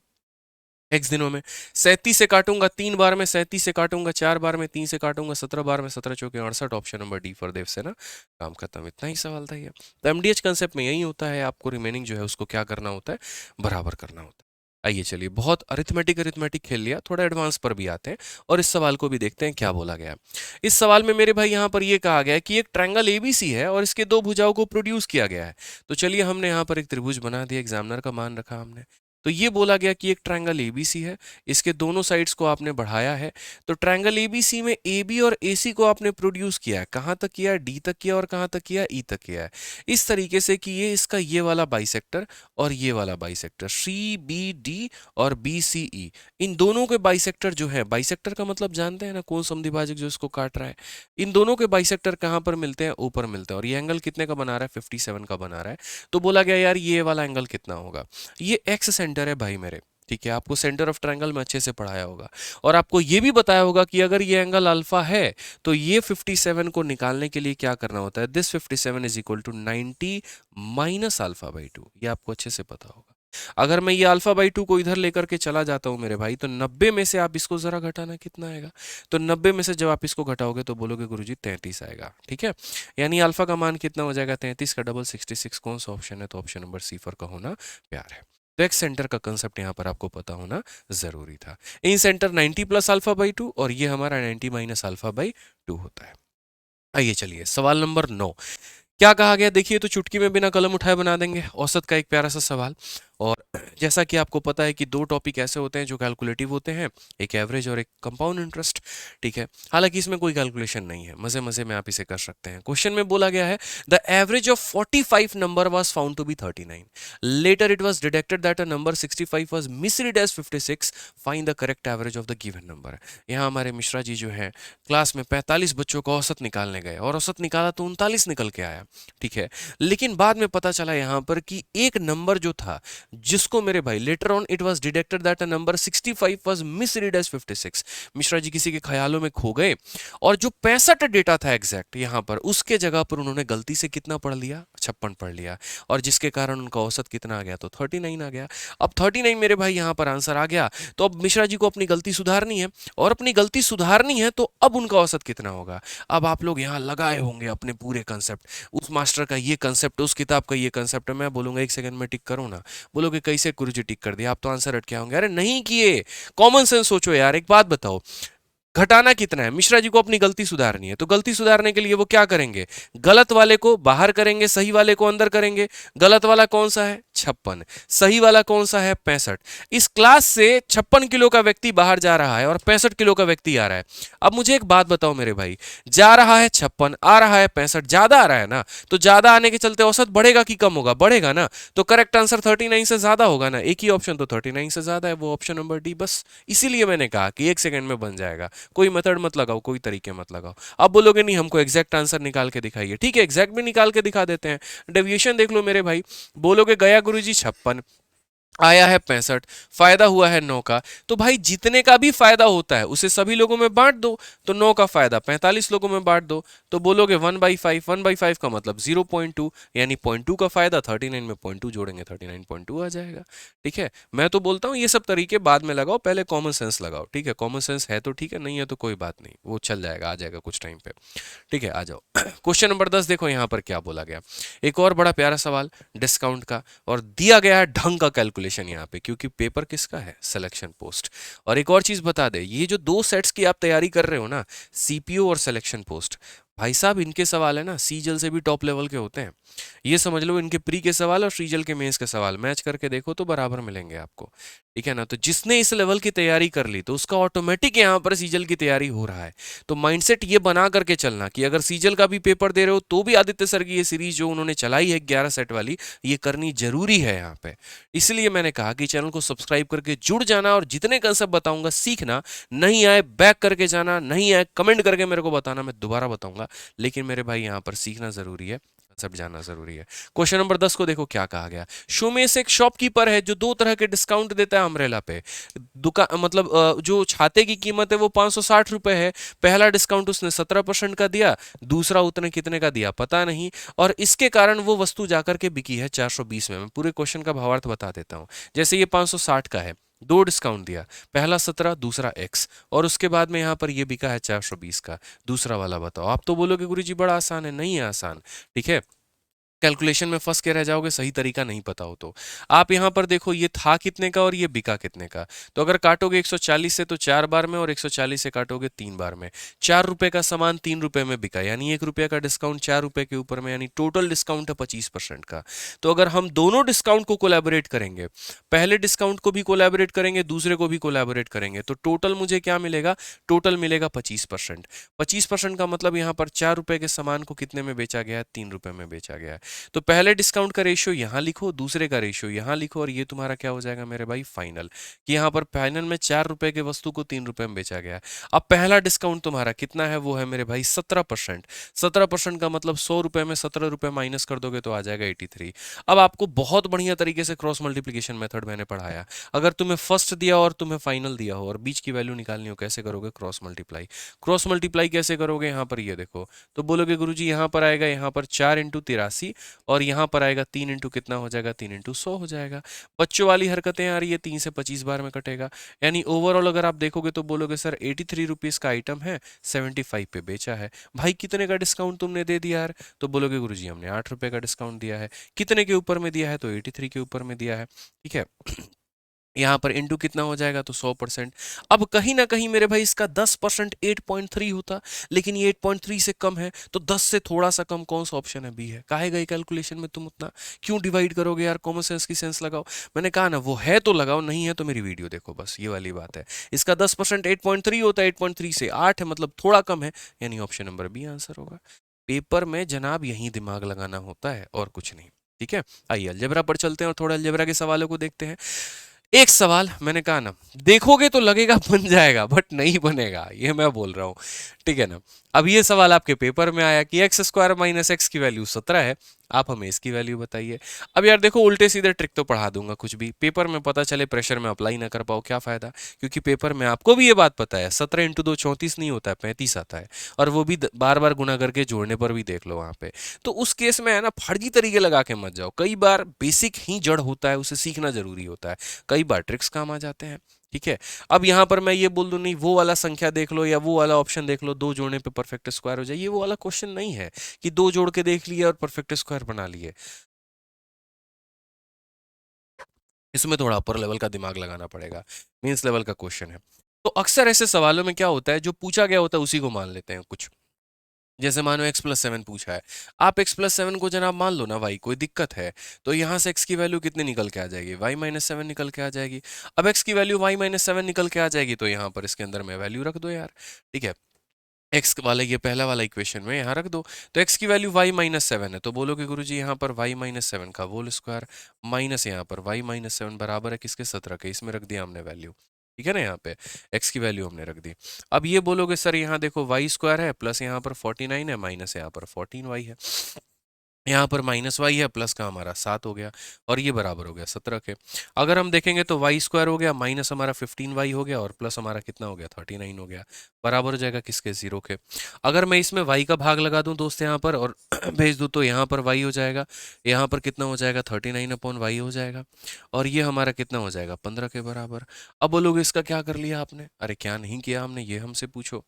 एक्स दिनों में। 37 से काटूंगा 3 बार में, 37 से काटूंगा 4 बार में, 3 से काटूंगा 17 बार में, 17 चौके 68, ऑप्शन नंबर डी फॉर देव से ना काम खत्म। इतना ही सवाल था ये। तो एमडीएच कंसेप्ट में यही होता है, आपको रिमेनिंग जो है उसको क्या करना होता है, बराबर करना होता है। आइए चलिए बहुत अरिथमेटिक खेल लिया, थोड़ा एडवांस पर भी आते हैं और इस सवाल को भी देखते हैं क्या बोला गया। इस सवाल में मेरे भाई यहाँ पर ये कहा गया है कि एक ट्रायंगल एबीसी है और इसके दो भुजाओं को प्रोड्यूस किया गया है। तो चलिए हमने यहाँ पर एक त्रिभुज बना दिया, एग्जामिनर का मान रखा हमने। तो ये बोला गया कि एक ट्रायंगल एबीसी है, इसके दोनों साइड्स को आपने बढ़ाया है। तो ट्रायंगल एबीसी में एबी और एसी को आपने प्रोड्यूस किया है, कहाँ तक किया है, डी तक किया और कहाँ तक किया, ई तक किया है। इस तरीके से कि ये इसका ये वाला बाइसेक्टर और ये वाला बाइसेक्टर सी बी डी और बी सी ई, इन दोनों के बाइसेक्टर जो है, बाइसेक्टर का मतलब जानते हैं ना, कौन समद्विभाजक जो इसको काट रहा है, इन दोनों के बाइसेक्टर कहाँ पर मिलते हैं, ऊपर मिलते हैं। और ये एंगल कितने का बना रहा है, 57 का बना रहा है। तो बोला गया यार ये वाला एंगल कितना होगा, ये एक्स सेंटर है भाई मेरे। ठीक है आपको सेंटर ऑफ ट्रायंगल में अच्छे से पढ़ाया होगा और आपको ये भी बताया होगा कि अगर ये एंगल अल्फा है तो ये 57 को निकालने के लिए क्या करना होता है, this 57 is equal to 90 minus alpha by 2, ये आपको अच्छे से पता होगा। अगर मैं ये अल्फा बाई 2 को इधर लेकर के चला जाता हूं मेरे भाई, तो 90 में से आप इसको जरा घटाना कितना आएगा, तो 90 में से जब आप इसको घटाओगे तो बोलोगे गुरुजी 33 आएगा। ठीक है यानी अल्फा का मान कितना हो जाएगा, 33 का डबल 66। कौन सा ऑप्शन है, तो ऑप्शन नंबर सी फॉर का होना प्यार है। तो एक्स सेंटर का कंसेप्ट यहां पर आपको पता होना जरूरी था। इन सेंटर 90 प्लस अल्फा बाई 2 और ये हमारा 90 माइनस अल्फा बाई 2 होता है। आइए चलिए सवाल नंबर 9 क्या कहा गया, देखिए तो चुटकी में बिना कलम उठाए बना देंगे। औसत का एक प्यारा सा सवाल, और जैसा कि आपको पता है कि दो टॉपिक ऐसे होते हैं जो कैलकुलेटिव होते हैं, एक एवरेज और एक कंपाउंड इंटरेस्ट। ठीक है हालांकि इसमें कोई कैलकुलेशन नहीं है, मजे मजे में आप इसे कर सकते हैं। क्वेश्चन में बोला गया है the average of 45 number was found to be 39, later it was detected that a number 65 was misread as 56, find the correct average of the given number. यहाँ हमारे मिश्रा जी जो है क्लास में 45 बच्चों का औसत निकालने गए और औसत निकाला तो 39 निकल के आया। ठीक है लेकिन बाद में पता चला यहाँ पर कि एक नंबर जो था जिसको मेरे भाई later on it was detected that a number 65 was misread as 56, Mishra ji किसी के ख्यालों में खो गए और जो 65 डेटा था एग्जैक्ट यहाँ पर, उसके जगह पर उन्होंने गलती से कितना पढ़ लिया, 56 पढ़ लिया, और जिसके कारण उनका औसत कितना आ गया, तो 39 आ गया। अब 39 मेरे भाई यहाँ पर आंसर आ गया, तो अब मिश्रा जी को अपनी गलती सुधारनी है, और अपनी गलती सुधारनी है तो अब उनका औसत कितना होगा। अब आप लोग यहाँ लगाए होंगे अपने पूरे कंसेप्ट, उस मास्टर का ये कंसेप्ट, उस किताब का ये कंसेप्ट है, मैं बोलूंगा 1 सेकंड में टिक करो ना, बोलोगे कैसे गुरुजी टिक कर दिया, आप तो आंसर हट के आओगे। अरे नहीं किए, कॉमन सेंस सोचो यार। एक बात बताओ, घटाना कितना है, मिश्रा जी को अपनी गलती सुधारनी है, तो गलती सुधारने के लिए वो क्या करेंगे, गलत वाले को बाहर करेंगे, सही वाले को अंदर करेंगे। गलत वाला कौन सा है, 56, सही वाला कौन सा है, 65। इस क्लास से 56 किलो का व्यक्ति बाहर जा रहा है और 65 किलो का व्यक्ति आ रहा है। अब मुझे एक बात बताओ मेरे भाई, जा रहा है 56, आ रहा है 65, ज्यादा आ रहा है ना, तो ज्यादा आने के चलते औसत बढ़ेगा कि कम होगा, बढ़ेगा ना, तो करेक्ट आंसर 39 से ज्यादा होगा ना। एक ही ऑप्शन तो 39 से ज्यादा है, वो ऑप्शन नंबर डी। बस इसीलिए मैंने कहा कि 1 सेकंड में बन जाएगा, कोई मेथड मत लगाओ, कोई तरीके मत लगाओ। अब बोलोगे नहीं हमको एग्जैक्ट आंसर निकाल के दिखाइए, ठीक है एग्जैक्ट भी निकाल के दिखा देते हैं, डेविएशन देख लो मेरे भाई। बोलोगे गया गुरुजी 56, आया है 65, फायदा हुआ है 9 का। तो भाई जितने का भी फायदा होता है उसे सभी लोगों में बांट दो। तो 9 का फायदा 45 लोगों में बांट दो। तो बोलोगे 1/5, 1/5 का मतलब 0.2, यानी 0.2 का फायदा 39 में 0.2 जोड़ेंगे 39.2 आ जाएगा। ठीक है, मैं तो बोलता हूँ ये सब तरीके बाद में लगाओ, पहले कॉमन सेंस लगाओ। ठीक है, कॉमन सेंस है तो ठीक है, नहीं है तो कोई बात नहीं, वो चल जाएगा, आ जाएगा कुछ टाइम पे। ठीक है, आ जाओ। क्वेश्चन नंबर 10 देखो यहाँ पर क्या बोला गया। एक और बड़ा प्यारा सवाल डिस्काउंट का, और दिया गया है ढंग का कैलकुलेशन यहाँ पे, क्योंकि पेपर किसका है, सिलेक्शन पोस्ट। और एक और चीज बता दे, ये जो दो सेट्स की आप तैयारी कर रहे हो ना, सीपीओ और सिलेक्शन पोस्ट, भाई साहब इनके सवाल है ना सीजल से भी टॉप लेवल के होते हैं। ये समझ लो इनके प्री के सवाल और सीजल के मेंस के सवाल मैच करके देखो तो बराबर मिलेंगे आपको। ठीक है ना, तो जिसने इस लेवल की तैयारी कर ली तो उसका ऑटोमेटिक यहाँ पर सीजल की तैयारी हो रहा है। तो माइंडसेट ये बना करके चलना कि अगर सीजल का भी पेपर दे रहे हो तो भी आदित्य सर की ये सीरीज जो उन्होंने चलाई है 11 सेट वाली, ये करनी जरूरी है यहाँ पे। इसलिए मैंने कहा कि चैनल को सब्सक्राइब करके जुड़ जाना, और जितने कंसेप्ट बताऊंगा सीखना, नहीं आए बैक करके जाना, नहीं आए कमेंट करके मेरे को बताना, मैं दोबारा बताऊंगा। लेकिन मेरे भाई यहाँ पर सीखना जरूरी है, सब जानना जरूरी है। क्वेश्चन नंबर 10 को देखो क्या कहा गया। शोमेश एक शॉपकीपर है जो दो तरह के डिस्काउंट देता है अम्ब्रेला पे। दुकान मतलब जो छाते की कीमत है वो 560 रुपए है। पहला डिस्काउंट उसने 17% का दिया, दूसरा उतने कितने का दिया पता नहीं, और इसके कारण वो वस्तु जाकर के बिकी है 420 में। मैं पूरे क्वेश्चन का भावार्थ बता देता हूं। जैसे ये 560 का है, दो डिस्काउंट दिया, पहला 17, दूसरा एक्स, और उसके बाद में यहाँ पर ये बिका है 420 का। दूसरा वाला बताओ। आप तो बोलोगे गुरुजी बड़ा आसान है, नहीं है आसान। ठीक है, कैलकुलेशन में फंस के रह जाओगे, सही तरीका नहीं पता हो तो। आप यहां पर देखो ये था कितने का और ये बिका कितने का। तो अगर काटोगे 140 से तो 4 बार में, और 140 से काटोगे 3 बार में। 4 रुपए का सामान 3 रुपए में बिका, यानी 1 रुपए का डिस्काउंट 4 रुपए के ऊपर में, यानी टोटल डिस्काउंट है 25% का। तो अगर हम दोनों डिस्काउंट को कोलैबोरेट करेंगे, पहले डिस्काउंट को भी कोलैबोरेट करेंगे, दूसरे को भी कोलैबोरेट करेंगे, तो टोटल मुझे क्या मिलेगा, टोटल मिलेगा 25%। 25% का मतलब यहाँ पर 4 रुपए के सामान को कितने में बेचा गया है, 3 रुपए में बेचा गया है। तो पहले डिस्काउंट का रेशियो यहां लिखो, दूसरे का रेशियो यहां लिखो, और ये तुम्हारा क्या हो जाएगा मेरे भाई, फाइनल। कि यहां पर फाइनल में 4 रुपए के वस्तु को 3 रुपए में बेचा गया है। अब पहला डिस्काउंट तुम्हारा कितना है, वो है मेरे भाई 17%। 17% का मतलब 100 रुपए में 17 रुपए माइनस कर दोगे तो आ जाएगा 83। अब आपको बहुत बढ़िया तरीके से क्रॉस मल्टीप्लीकेशन मेथड मैंने पढ़ाया। अगर तुम्हें फर्स्ट दिया और तुम्हें फाइनल दिया हो और बीच की वैल्यू निकालनी हो, कैसे करोगे, क्रॉस मल्टीप्लाई। क्रॉस मल्टीप्लाई कैसे करोगे, यहाँ पर ये देखो। तो बोलोगे गुरुजी यहाँ पर आएगा, यहाँ पर 4 × 83, और यहाँ पर आएगा 3 इंटू कितना हो जाएगा, 3 × 100 हो जाएगा। बच्चों वाली हरकतें आ रही है, 3 से 25 बार में कटेगा। यानी ओवरऑल अगर आप देखोगे तो बोलोगे सर 83 रुपीज का आइटम है, 75 पे बेचा है। भाई कितने का डिस्काउंट तुमने दे दिया यार, तो बोलोगे गुरुजी हमने 8 रुपए का डिस्काउंट दिया है। कितने के ऊपर में दिया है, तो 83 के ऊपर में दिया है। ठीक है, यहाँ पर इंटू कितना हो जाएगा, तो 100%। अब कहीं ना कहीं मेरे भाई इसका 10% 8.3 होता, लेकिन ये 8.3 से कम है, तो 10 से थोड़ा सा कम कौन सा ऑप्शन है, बी है। काहे गई कैलकुलेशन में तुम उतना क्यों डिवाइड करोगे यार, कॉमन सेंस की सेंस लगाओ। मैंने कहा ना, वो है तो लगाओ, नहीं है तो मेरी वीडियो देखो, बस ये वाली बात है। इसका 10% 8.3 होता है, 8.3 से 8 है, मतलब थोड़ा कम है, यानी ऑप्शन नंबर बी आंसर होगा। पेपर में जनाब यही दिमाग लगाना होता है और कुछ नहीं। ठीक है, आइए अलजेब्रा पर चलते हैं और थोड़ा अलजेब्रा के सवालों को देखते हैं। एक सवाल मैंने कहा ना, देखोगे तो लगेगा बन जाएगा, बट नहीं बनेगा, ये मैं बोल रहा हूं। ठीक है ना। अब ये सवाल आपके पेपर में आया कि x² - x की वैल्यू 17 है, आप हमें इसकी वैल्यू बताइए। अब यार देखो, उल्टे सीधे ट्रिक तो पढ़ा दूंगा, कुछ भी पेपर में पता चले प्रेशर में अप्लाई ना कर पाओ, क्या फायदा। क्योंकि पेपर में आपको भी ये बात पता है 17 × 2 34 नहीं होता है, 35 आता है, और वो भी बार बार गुना करके जोड़ने पर भी देख लो वहां पे। तो उस केस में है ना, फर्जी तरीके लगा के मत जाओ। कई बार बेसिक ही जड़ होता है, उसे सीखना जरूरी होता है। कई बार ट्रिक्स काम आ जाते हैं। ठीक है, अब यहां पर मैं ये बोल दूं नहीं वो वाला संख्या देख लो या वो वाला ऑप्शन देख लो, दो जोड़ने पे परफेक्ट स्क्वायर हो जाए, ये वो वाला क्वेश्चन नहीं है कि दो जोड़ के देख लिए और परफेक्ट स्क्वायर बना लिए। इसमें थोड़ा अपर लेवल का दिमाग लगाना पड़ेगा, मीन्स लेवल का क्वेश्चन है। तो अक्सर ऐसे सवालों में क्या होता है, जो पूछा गया होता है उसी को मान लेते हैं कुछ। जैसे मानो x+7 पूछा है, आप x+7 को जनाब मान लो ना भाई, कोई दिक्कत है। तो यहाँ से x की वैल्यू कितनी निकल के आ जाएगी, y-7 निकल के आ जाएगी। अब x की वैल्यू y-7 निकल के आ जाएगी, तो यहाँ पर इसके अंदर में वैल्यू रख दो यार। ठीक है, x वाला ये पहला वाला इक्वेशन में यहाँ रख दो। तो x की वैल्यू y-7 है, तो बोलोगे गुरुजी यहाँ पर y-7 का होल स्क्वायर माइनस यहाँ पर y-7 बराबर है किसके, 17 के। इसमें रख दिया हमने वैल्यू। ठीक है ना, यहाँ पे x की वैल्यू हमने रख दी। अब ये बोलोगे सर यहाँ देखो y² है, प्लस यहाँ पर 49 है, माइनस यहाँ पर 14y है। यहाँ पर माइनस वाई है, प्लस का हमारा 7 हो गया और ये बराबर हो गया 17 के। अगर हम देखेंगे तो वाई स्क्वायर हो गया, माइनस हमारा 15 वाई हो गया और प्लस हमारा कितना हो गया 39 हो गया, बराबर हो जाएगा किसके 0 के। अगर मैं इसमें वाई का भाग लगा दूं दोस्त यहाँ पर और भेज दूं तो यहाँ पर वाई हो जाएगा, यहाँ पर कितना हो जाएगा 39/वाई हो जाएगा और ये हमारा कितना हो जाएगा 15 के बराबर। अब बोलोगे इसका क्या कर लिया आपने, अरे क्या नहीं किया हमने, ये हमसे पूछो।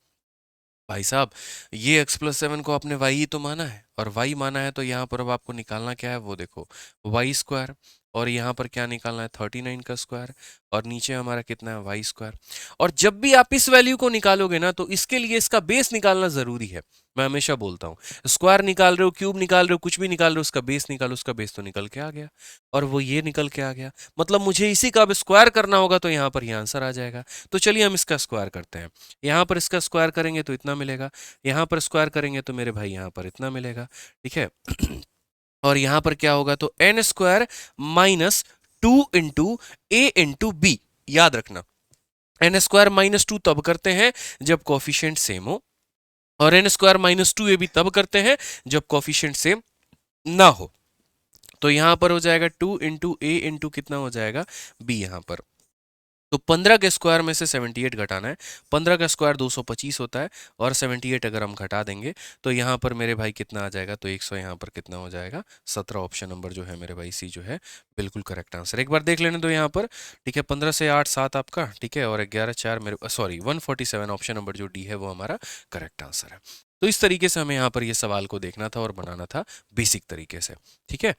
भाई साहब, ये x+7 को आपने y ही तो माना है और y माना है, तो यहाँ पर अब आपको निकालना क्या है वो देखो, वाई स्क्वायर, और यहाँ पर क्या निकालना है 39 का स्क्वायर, और नीचे हमारा कितना है वाई स्क्वायर। और जब भी आप इस वैल्यू को निकालोगे ना तो इसके लिए इसका बेस निकालना जरूरी है। मैं हमेशा बोलता हूँ, स्क्वायर निकाल रहे हो, क्यूब निकाल रहे हो, कुछ भी निकाल रहे हो, उसका बेस निकालो, उसका बेस तो निकल के आ गया और वो ये निकल के आ गया, मतलब मुझे इसी का अब स्क्वायर करना होगा, तो यहाँ पर ये आंसर आ जाएगा। तो चलिए हम इसका स्क्वायर करते हैं। यहाँ पर इसका स्क्वायर करेंगे तो इतना मिलेगा, यहाँ पर स्क्वायर करेंगे तो मेरे भाई यहाँ पर इतना मिलेगा, ठीक है। और यहाँ पर क्या होगा, तो N square minus 2 × a × b, याद रखना एन स्क्वायर -2 तब करते हैं जब कॉफिशिएंट सेम हो, और एन स्क्वायर -2a भी तब करते हैं जब कॉफिशिएंट सेम ना हो। तो यहां पर हो जाएगा 2 × a × कितना हो जाएगा b यहां पर। तो 15 के स्क्वायर में से 78 घटाना है, 15 का स्क्वायर 225 होता है और 78 अगर हम घटा देंगे तो यहाँ पर मेरे भाई कितना आ जाएगा, तो 100 यहाँ पर कितना हो जाएगा 17। ऑप्शन नंबर जो है मेरे भाई सी जो है बिल्कुल करेक्ट आंसर। एक बार देख लेने दो यहाँ पर, ठीक है, 15 से 8 7 आपका, ठीक है, और 11 4 मेरे सॉरी 147, ऑप्शन नंबर जो डी है वो हमारा करेक्ट आंसर है। तो इस तरीके से हमें यहाँ पर ये सवाल को देखना था और बनाना था बेसिक तरीके से, ठीक है।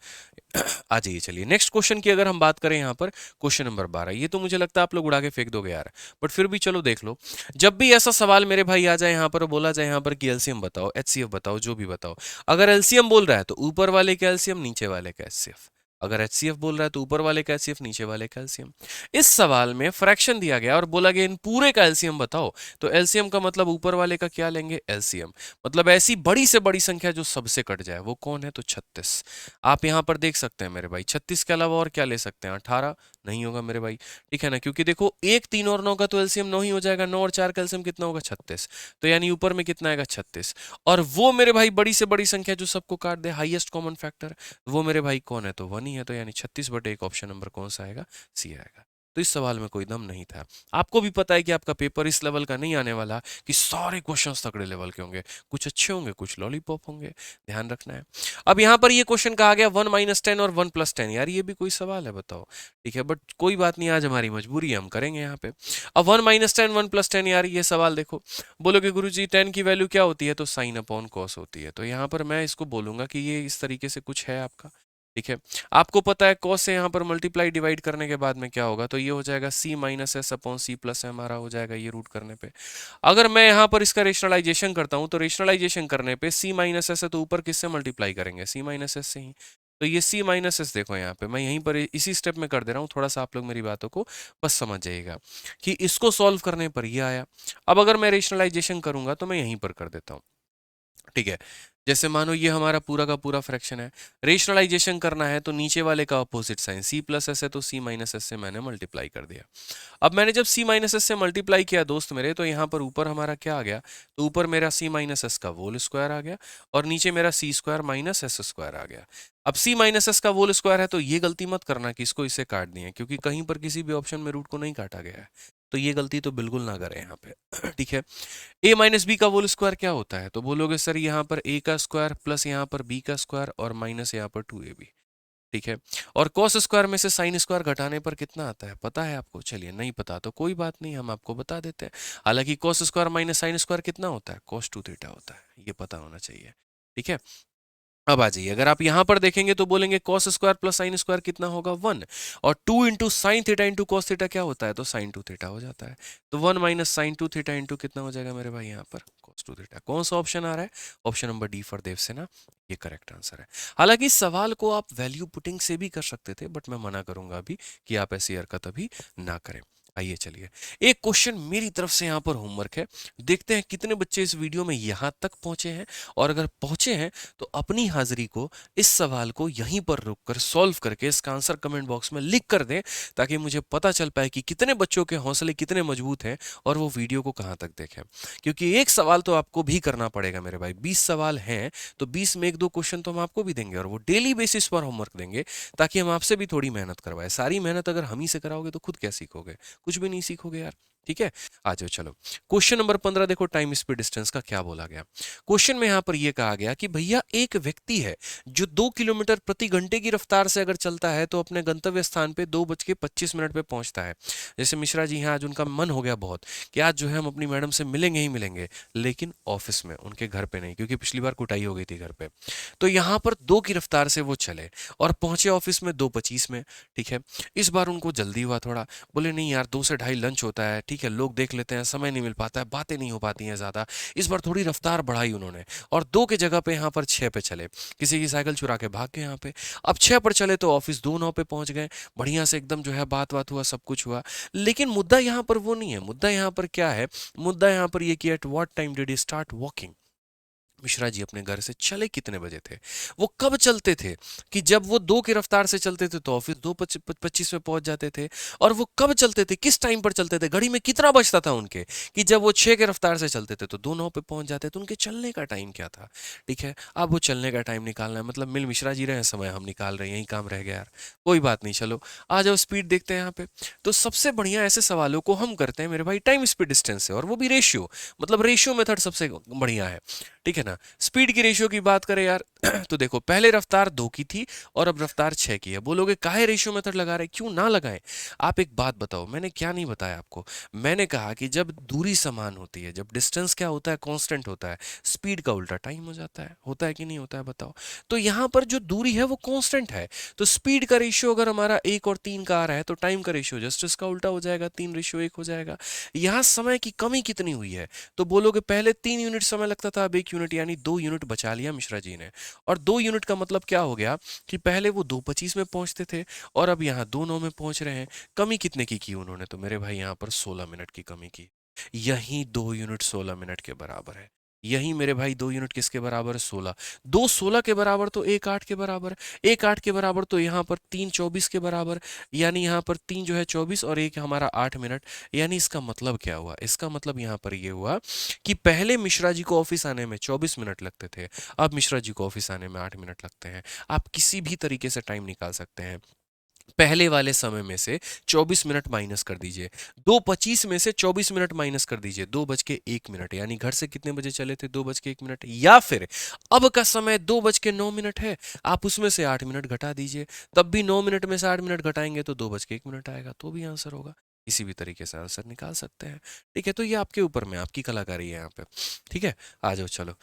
आ जाइए, चलिए नेक्स्ट क्वेश्चन की अगर हम बात करें यहाँ पर, क्वेश्चन नंबर 12, ये तो मुझे लगता है आप लोग उड़ा के फेंक दोगे यार, बट फिर भी चलो देख लो। जब भी ऐसा सवाल मेरे भाई आ जाए यहाँ पर, बोला जाए यहाँ पर कि एलसीएम बताओ, एचसीएफ बताओ, जो भी बताओ, अगर एलसीएम बोल रहा है तो ऊपर वाले का एलसीएम, नीचे वाले का एचसीएफ, अगर एचसीएफ बोल रहा है तो ऊपर वाले का एचसीएफ, नीचे वाले का एलसीएम। इस सवाल में फ्रैक्शन दिया गया और बोला गया इन पूरे का एलसीएम बताओ, तो एलसीएम का मतलब ऊपर वाले का क्या लेंगे एलसीएम, मतलब ऐसी बड़ी से बड़ी संख्या जो सबसे कट जाए, वो कौन है, तो 36। आप यहाँ पर देख सकते हैं मेरे भाई, 36 के अलावा और क्या ले सकते हैं, 18 नहीं होगा मेरे भाई, ठीक है ना, क्योंकि देखो 1 3 और 9 का तो एलसीएम 9 ही हो जाएगा, 9 और 4 का एलसीएम कितना होगा 36, तो यानी ऊपर में कितना आएगा 36। और वो मेरे भाई बड़ी से बड़ी संख्या जो सबको काट दे, हाईएस्ट कॉमन फैक्टर, वो मेरे भाई कौन है, तो 1 ही है, तो यानी 36/1 ऑप्शन नंबर कौन सा आएगा, सी आएगा। तो इस सवाल में कोई दम नहीं था। आपको भी पता है कि आपका पेपर इस लेवल का नहीं आने वाला कि सारे क्वेश्चंस तगड़े लेवल के होंगे, कुछ अच्छे होंगे, कुछ लॉलीपॉप होंगे, ध्यान रखना है। अब यहाँ पर ये क्वेश्चन कहा गया 1 - 10 और 1 + 10, यार ये भी कोई सवाल है बताओ, ठीक है, बट कोई बात नहीं, आज हमारी मजबूरी है, हम करेंगे यहाँ पे। अब 1 - 10 1 + 10, यार ये सवाल देखो, बोलोगे गुरुजी 10 की वैल्यू क्या होती है, तो साइन अपॉन कॉस होती है, तो यहाँ पर मैं इसको बोलूंगा कि ये इस तरीके से कुछ है आपका, ठीक है। आपको पता है कॉस से यहाँ पर मल्टीप्लाई डिवाइड करने के बाद में क्या होगा, तो ये हो जाएगा c - s/c + हमारा हो जाएगा ये रूट करने पे। अगर मैं यहाँ पर इसका रेशनलाइजेशन करता हूँ, तो रेशनलाइजेशन करने पे c - s है तो ऊपर किससे मल्टीप्लाई करेंगे, c - s से ही, तो ये c - s देखो यहाँ पे मैं यहीं पर इसी स्टेप में कर दे रहा हूँ, थोड़ा सा आप लोग मेरी बातों को बस समझ जाइएगा कि इसको सॉल्व करने पर ये आया। अब अगर मैं रेशनलाइजेशन करूंगा तो मैं यहीं पर कर देता हूँ, ठीक है। जैसे मानो ये हमारा पूरा का पूरा फ्रैक्शन है, रेशनलाइजेशन करना है तो नीचे वाले का अपोजिट साइन c + s है तो c - s से मैंने मल्टीप्लाई कर दिया। अब मैंने जब c - s से मल्टीप्लाई किया दोस्त मेरे, तो यहाँ पर ऊपर हमारा क्या आ गया, तो ऊपर मेरा c - s का होल स्क्वायर आ गया और नीचे मेरा c² - s² आ गया। अब c - s का होल स्क्वायर है तो ये गलती मत करना कि इसको इससे काट दिए, क्योंकि कहीं पर किसी भी ऑप्शन में रूट को नहीं काटा गया है, तो ये गलती तो बिल्कुल ना करें यहाँ पे ठीक है। a - b का होल स्क्वायर क्या होता है, तो बोलोगे सर यहाँ पर a का स्क्वायर प्लस यहाँ पर b का स्क्वायर और माइनस यहाँ पर 2ab, ठीक है। और कॉस स्क्वायर में से साइन स्क्वायर घटाने पर कितना आता है, पता है आपको, चलिए नहीं पता तो कोई बात नहीं, हम आपको बता देते हैं। हालांकि cos square minus sine square कितना होता है, cos 2 थीटा होता है, ये पता होना चाहिए, ठीक है। अब आ जाइए, अगर आप यहां पर देखेंगे तो बोलेंगे cos square plus sine square कितना होगा 1, और 2 × साइन थीटा × cos थीटा क्या होता है, तो साइन 2 थीटा हो जाता है, तो 1 - साइन 2 थीटा × कितना हो जाएगा मेरे भाई यहाँ पर cos 2 थीटा। कौन सा ऑप्शन आ रहा है, ऑप्शन नंबर डी फॉर देव से ना, ये करेक्ट आंसर है। हालांकि इस सवाल को आप वैल्यू पुटिंग से भी कर सकते थे, बट मैं मना करूंगा अभी कि आप ऐसी हरकत अभी ना करें। आइए चलिए, एक क्वेश्चन मेरी तरफ से यहाँ पर होमवर्क है। देखते हैं कितने बच्चे इस वीडियो में यहाँ तक पहुंचे हैं, और अगर पहुंचे हैं तो अपनी हाजिरी को इस सवाल को यहीं पर रुककर सॉल्व करके इसका आंसर कमेंट बॉक्स में लिख कर दें, ताकि मुझे पता चल पाए कि कितने बच्चों के हौसले कितने मजबूत हैं और वो वीडियो को कहाँ तक देखें। क्योंकि एक सवाल तो आपको भी करना पड़ेगा मेरे भाई, 20 सवाल हैं तो 20 में 1-2 क्वेश्चन तो हम आपको भी देंगे, और वो डेली बेसिस पर होमवर्क देंगे, ताकि हम आपसे भी थोड़ी मेहनत करवाएं। सारी मेहनत अगर हम ही से कराओगे तो खुद क्या सीखोगे? कुछ भी नहीं सीखोगे यार। ठीक है, आ जाओ चलो। क्वेश्चन नंबर 15 देखो, टाइम स्पीड डिस्टेंस का क्या बोला गया। क्वेश्चन में यहां पर यह कहा गया कि भैया एक व्यक्ति है जो 2 किलोमीटर प्रति घंटे की रफ्तार से अगर चलता है तो अपने गंतव्य स्थान पे 2:25 पे पहुंचता है। जैसे मिश्रा जी हैं, आज उनका मन हो गया बहुत कि आज जो है हम अपनी मैडम से मिलेंगे ही मिलेंगे, लेकिन ऑफिस में, उनके घर पे नहीं, क्योंकि पिछली बार कुटाई हो गई थी घर पे। तो यहां पर 2 की रफ्तार से वो चले और पहुंचे ऑफिस में 2:25 में। ठीक है, इस बार उनको जल्दी हुआ थोड़ा, बोले नहीं यार 2 से ढाई लंच होता है, ठीक है लोग देख लेते हैं, समय नहीं मिल पाता है, बातें नहीं हो पाती हैं ज़्यादा। इस बार थोड़ी रफ्तार बढ़ाई उन्होंने और 2 की जगह पे यहाँ पर 6 पे चले। किसी की साइकिल चुरा के भाग गए यहाँ पे। अब 6 पर चले तो ऑफिस 2:09 पे पहुंच गए। बढ़िया से एकदम जो है बात हुआ, सब कुछ हुआ। लेकिन मुद्दा यहाँ पर वो नहीं है। मुद्दा यहाँ पर क्या है? मुद्दा यहाँ पर ये कि at what time did he start walking. Mishra ji अपने घर से चले कितने बजे थे? वो कब चलते थे? कि जब वो 2 की रफ्तार से चलते थे तो ऑफिस 2:25 में पहुंच जाते थे। और वो कब चलते थे, किस टाइम पर चलते थे, घड़ी में कितना बजता था उनके, कि जब वो 6 की रफ्तार से चलते थे तो 2:09 पे पहुंच जाते थे। उनके चलने का टाइम क्या था? ठीक है, अब वो चलने का टाइम निकालना है, मतलब मिल मिश्रा जी रहे हैं, समय हम निकाल रहे हैं, यही काम रह गया यार। कोई बात नहीं, चलो आ जाओ स्पीड देखते हैं यहाँ पे। तो सबसे बढ़िया ऐसे सवालों को हम करते हैं मेरे भाई टाइम स्पीड डिस्टेंस से, और वो भी रेशियो, मतलब रेशियो मेथड सबसे बढ़िया है। ठीक है ना। स्पीड की रेशियो की बात करें यार तो देखो, पहले रफ्तार 2 की थी और अब रफ्तार 6 की है। बोलोगे काहे रेशियो मेथड लगा रहे, क्यों ना लगाएं? आप एक बात बताओ, मैंने क्या नहीं बताया आपको? मैंने कहा कि जब दूरी समान होती है, जब डिस्टेंस क्या होता है, कांस्टेंट होता है, स्पीड का उल्टा टाइम हो जाता है। होता है कि नहीं होता है बताओ? तो यहां पर जो दूरी है वो कांस्टेंट है, तो स्पीड का रेशियो अगर हमारा 1 और 3 का आ रहा है तो टाइम का रेशियो जस्ट इसका उल्टा हो जाएगा, 3:1 हो जाएगा। यहां समय की कमी कितनी हुई है? तो बोलोगे पहले 3 यूनिट समय लगता था, अब 1 यूनिट, यानी 2 यूनिट बचा लिया मिश्रा जी ने। और 2 यूनिट का मतलब क्या हो गया कि पहले वो 2:25 में पहुंचते थे और अब यहाँ 2:09 में पहुंच रहे हैं। कमी कितने की उन्होंने? तो मेरे भाई यहाँ पर 16 मिनट की कमी की। यही 2 यूनिट 16 मिनट के बराबर है। यही मेरे भाई 2 यूनिट किसके बराबर है? 16। 2 16 के बराबर तो 1 8 के बराबर, 1 8 के बराबर तो यहाँ पर 3 24 के बराबर, यानी यहाँ पर 3 जो है 24 और 1 हमारा 8 मिनट। यानी इसका मतलब क्या हुआ? इसका मतलब यहाँ पर ये हुआ कि पहले मिश्रा जी को ऑफिस आने में 24 मिनट लगते थे, अब मिश्रा जी को ऑफिस आने में 8 मिनट लगते हैं। आप किसी भी तरीके से टाइम निकाल सकते हैं। पहले वाले समय में से 24 मिनट माइनस कर दीजिए, 2:25 में से 24 मिनट माइनस कर दीजिए, 2:01, यानी घर से कितने बजे चले थे? 2:01। या फिर अब का समय 2:09 है, आप उसमें से 8 मिनट घटा दीजिए, तब भी 9 मिनट में से 8 मिनट घटाएंगे तो 2:01 आएगा, तो भी आंसर होगा। किसी भी तरीके से आंसर निकाल सकते हैं। ठीक है, तो ये आपके ऊपर में, आपकी कलाकारी है यहाँ पे। ठीक है, आ जाओ चलो।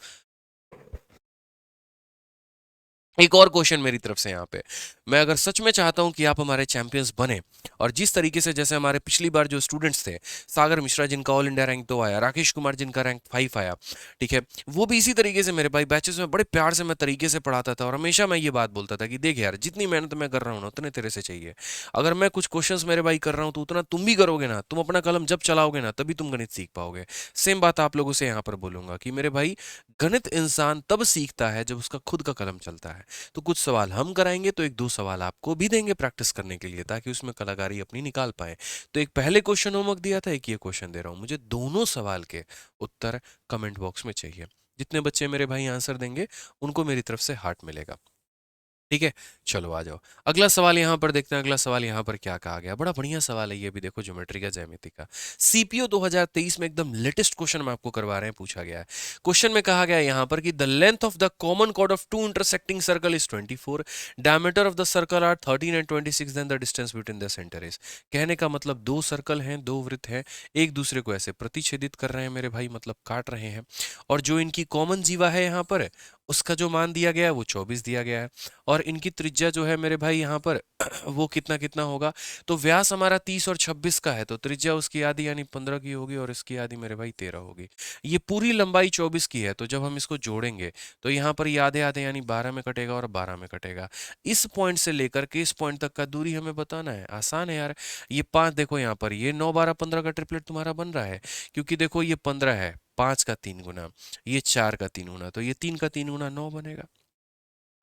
एक और क्वेश्चन मेरी तरफ से यहाँ पे, मैं अगर सच में चाहता हूँ कि आप हमारे चैंपियंस बने, और जिस तरीके से जैसे हमारे पिछली बार जो स्टूडेंट्स थे, सागर मिश्रा जिनका ऑल इंडिया रैंक 2 आया, राकेश कुमार जिनका रैंक 5 आया, ठीक है, वो भी इसी तरीके से मेरे भाई बैचेस में बड़े प्यार से मैं तरीके से पढ़ाता था, और हमेशा मैं ये बात बोलता था कि देख यार, जितनी मेहनत मैं कर रहा हूँ ना उतने तेरे से चाहिए। अगर मैं कुछ क्वेश्चंस मेरे भाई कर रहा हूँ तो उतना तुम भी करोगे ना, तुम अपना कलम जब चलाओगे ना तभी तुम गणित सीख पाओगे। सेम बात आप लोगों से यहाँ पर बोलूंगा कि मेरे भाई, गणित इंसान तब सीखता है जब उसका खुद का कलम चलता है। तो कुछ सवाल हम कराएंगे तो 1-2 सवाल आपको भी देंगे प्रैक्टिस करने के लिए, ताकि उसमें कलाकारी अपनी निकाल पाए। तो एक पहले क्वेश्चन होमवर्क दिया था, एक ये क्वेश्चन दे रहा हूं, मुझे दोनों सवाल के उत्तर कमेंट बॉक्स में चाहिए। जितने बच्चे मेरे भाई आंसर देंगे उनको मेरी तरफ से हार्ट मिलेगा। ठीक है, चलो आ जाओ। अगला सवाल यहाँ पर देखते हैं, अगला सवाल यहाँ पर क्या कहा गया। बड़ा बढ़िया सवाल है ये भी, देखो ज्योमेट्री का, ज्यामिति का। सीपीओ 2023 में एकदम लेटेस्ट क्वेश्चन मैं आपको करवा रहे हैं, पूछा गया है। क्वेश्चन में कहा गया है यहाँ पर कि the length of the common chord of two intersecting circle is 24, diameter of the circle are 13 and 26, then the distance between the centre is. कहने का मतलब, दो सर्कल हैं, दो वृत्त हैं, एक दूसरे को ऐसे प्रतिच्छेदित कर रहे हैं मेरे भाई, मतलब काट रहे हैं, और जो इनकी कॉमन जीवा है यहाँ पर उसका जो मान दिया गया है वो 24 दिया गया है, और इनकी त्रिज्या जो है मेरे भाई यहाँ पर वो कितना कितना होगा, तो व्यास हमारा 30 और 26 का है, तो त्रिज्या उसकी आधी यानी 15 की होगी और इसकी आधी मेरे भाई 13 होगी। ये पूरी लंबाई 24 की है, तो जब हम इसको जोड़ेंगे तो यहाँ पर ये आधे आधे यानी 12 में कटेगा और 12 में कटेगा। इस पॉइंट से लेकर के इस पॉइंट तक का दूरी हमें बताना है, आसान है यार। ये 5 देखो यहाँ पर, ये 9 12 15 का ट्रिपलेट तुम्हारा बन रहा है, क्योंकि देखो ये 15 है, 5 का 3 गुना, ये 4 का 3 गुना, तो ये 3 का 3 गुना 9 बनेगा,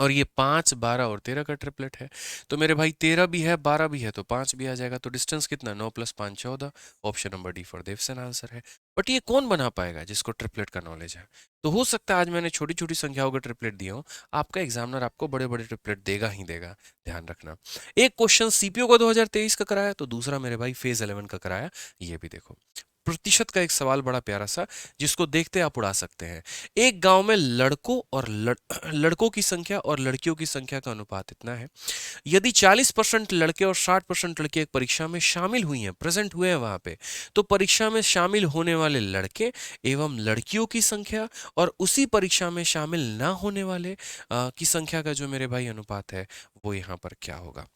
और ये 5 12 और 13 का ट्रिपलेट है, तो मेरे भाई 13 भी है 12 भी है, तो 5 भी आ जाएगा, तो डिस्टेंस कितना, 9 + 5 14। Option number D for Devsen answer है। बट ये कौन बना पाएगा जिसको ट्रिपलेट का नॉलेज है? तो हो सकता है आज मैंने छोटी छोटी संख्याओं का ट्रिपलेट दिया हूं, आपका एग्जामिनर आपको बड़े बड़े ट्रिपलेट देगा ही देगा, ध्यान रखना। एक क्वेश्चन सीपीओ का 2023 का कराया, तो दूसरा मेरे भाई फेज 11 का कराया, ये भी देखो। प्रतिशत का एक सवाल बड़ा प्यारा सा, जिसको देखते आप उड़ा सकते हैं। एक गांव में लड़कों और लड़कों की संख्या और लड़कियों की संख्या का अनुपात इतना है, यदि 40% लड़के और 60% लड़के एक परीक्षा में शामिल हुई हैं, प्रेजेंट हुए हैं वहां पे, तो परीक्षा में शामिल होने वाले लड़के एवं लड़कियों की संख्या और उसी परीक्षा में शामिल ना होने वाले की संख्या का जो मेरे भाई अनुपात है, वो यहाँ पर क्या होगा?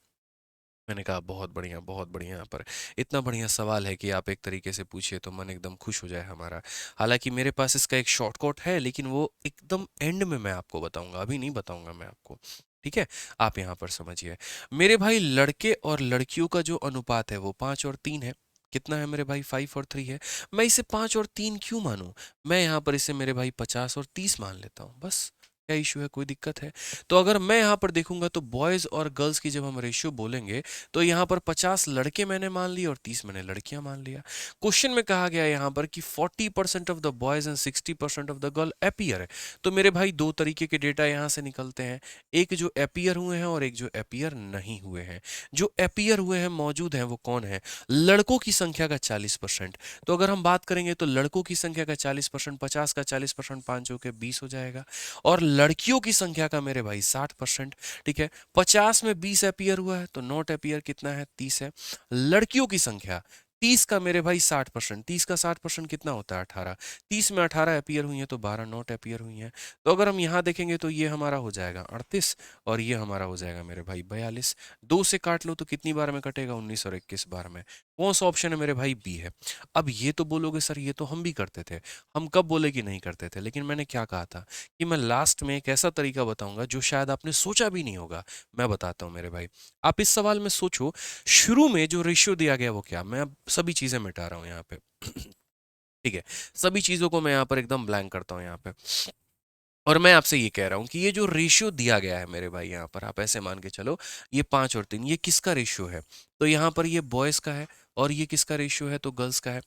मैंने कहा बहुत बढ़िया। यहाँ पर इतना बढ़िया सवाल है कि आप एक तरीके से पूछिए तो मन एकदम खुश हो जाए हमारा। हालांकि मेरे पास इसका एक शॉर्टकट है, लेकिन वो एकदम एंड में मैं आपको बताऊंगा, अभी नहीं बताऊंगा मैं आपको, ठीक है? आप यहाँ पर समझिए मेरे भाई, लड़के और लड़कियों का जो अनुपात है वो 5 और 3 है। कितना है मेरे भाई? 5 और 3 है। मैं इसे 5 और 3 क्यों मानूं? मैं यहाँ पर इसे मेरे भाई 50 और 30 मान लेता हूँ, बस। क्या इशू है? कोई दिक्कत है? तो अगर मैं यहाँ पर देखूंगा तो बॉयज और गर्ल्स की जब हम रेशियो बोलेंगे, तो यहाँ पर 50 लड़के मैंने मान लिए और 30 मैंने लड़कियां मान लिया। क्वेश्चन में कहा गया यहाँ पर कि 40% of the boys and 60% of the girl appear है। तो मेरे भाई दो तरीके के डेटा यहाँ से निकलते हैं, एक जो अपीयर हुए हैं और एक जो अपीयर नहीं हुए हैं। जो अपीयर हुए हैं, मौजूद हैं, वो कौन है? लड़कों की संख्या का 40%। तो अगर हम बात करेंगे तो लड़कों की संख्या का 40%, 50 का 40%, 5 हो के 20 हो जाएगा, और लड़कियों की संख्या का मेरे भाई 60%। ठीक है, 50 में 20 अपीयर हुआ है, तो नॉट अपीयर कितना है? 30 है। लड़कियों की संख्या 30 का मेरे भाई 60%, 30 का 60% कितना होता है? 18। 30 में 18 अपीयर हुई हैं, तो 12 नॉट अपीयर हुई हैं। तो अगर हम यहाँ देखेंगे तो ये हमारा हो जाएगा 38 और ये हमारा हो जाएगा मेरे भाई 42। 2 से काट लो तो कितनी बार में कटेगा? 19 और 21 बार में। कौन सा ऑप्शन है मेरे भाई? बी है। अब ये तो बोलोगे सर ये तो हम भी करते थे। हम कब बोले कि नहीं करते थे? लेकिन मैंने क्या कहा था कि मैं लास्ट में एक ऐसा तरीका बताऊंगा जो शायद आपने सोचा भी नहीं होगा। मैं बताता हूं मेरे भाई, आप इस सवाल में सोचो, शुरू में जो रेशियो दिया गया वो क्या? मैं अब सभी चीजें मिटा रहा हूं यहाँ पे ठीक है, सभी चीजों को मैं यहाँ पर एकदम ब्लैंक करता हूँ यहाँ पे, और मैं आपसे ये कह रहा हूं कि ये जो रेशियो दिया गया है मेरे भाई, यहाँ पर आप ऐसे मान के चलो, ये 5 और 3, ये किसका रेशियो है? तो यहाँ पर ये बॉयज का है, और ये किसका रेशियो है? तो गर्ल्स का है।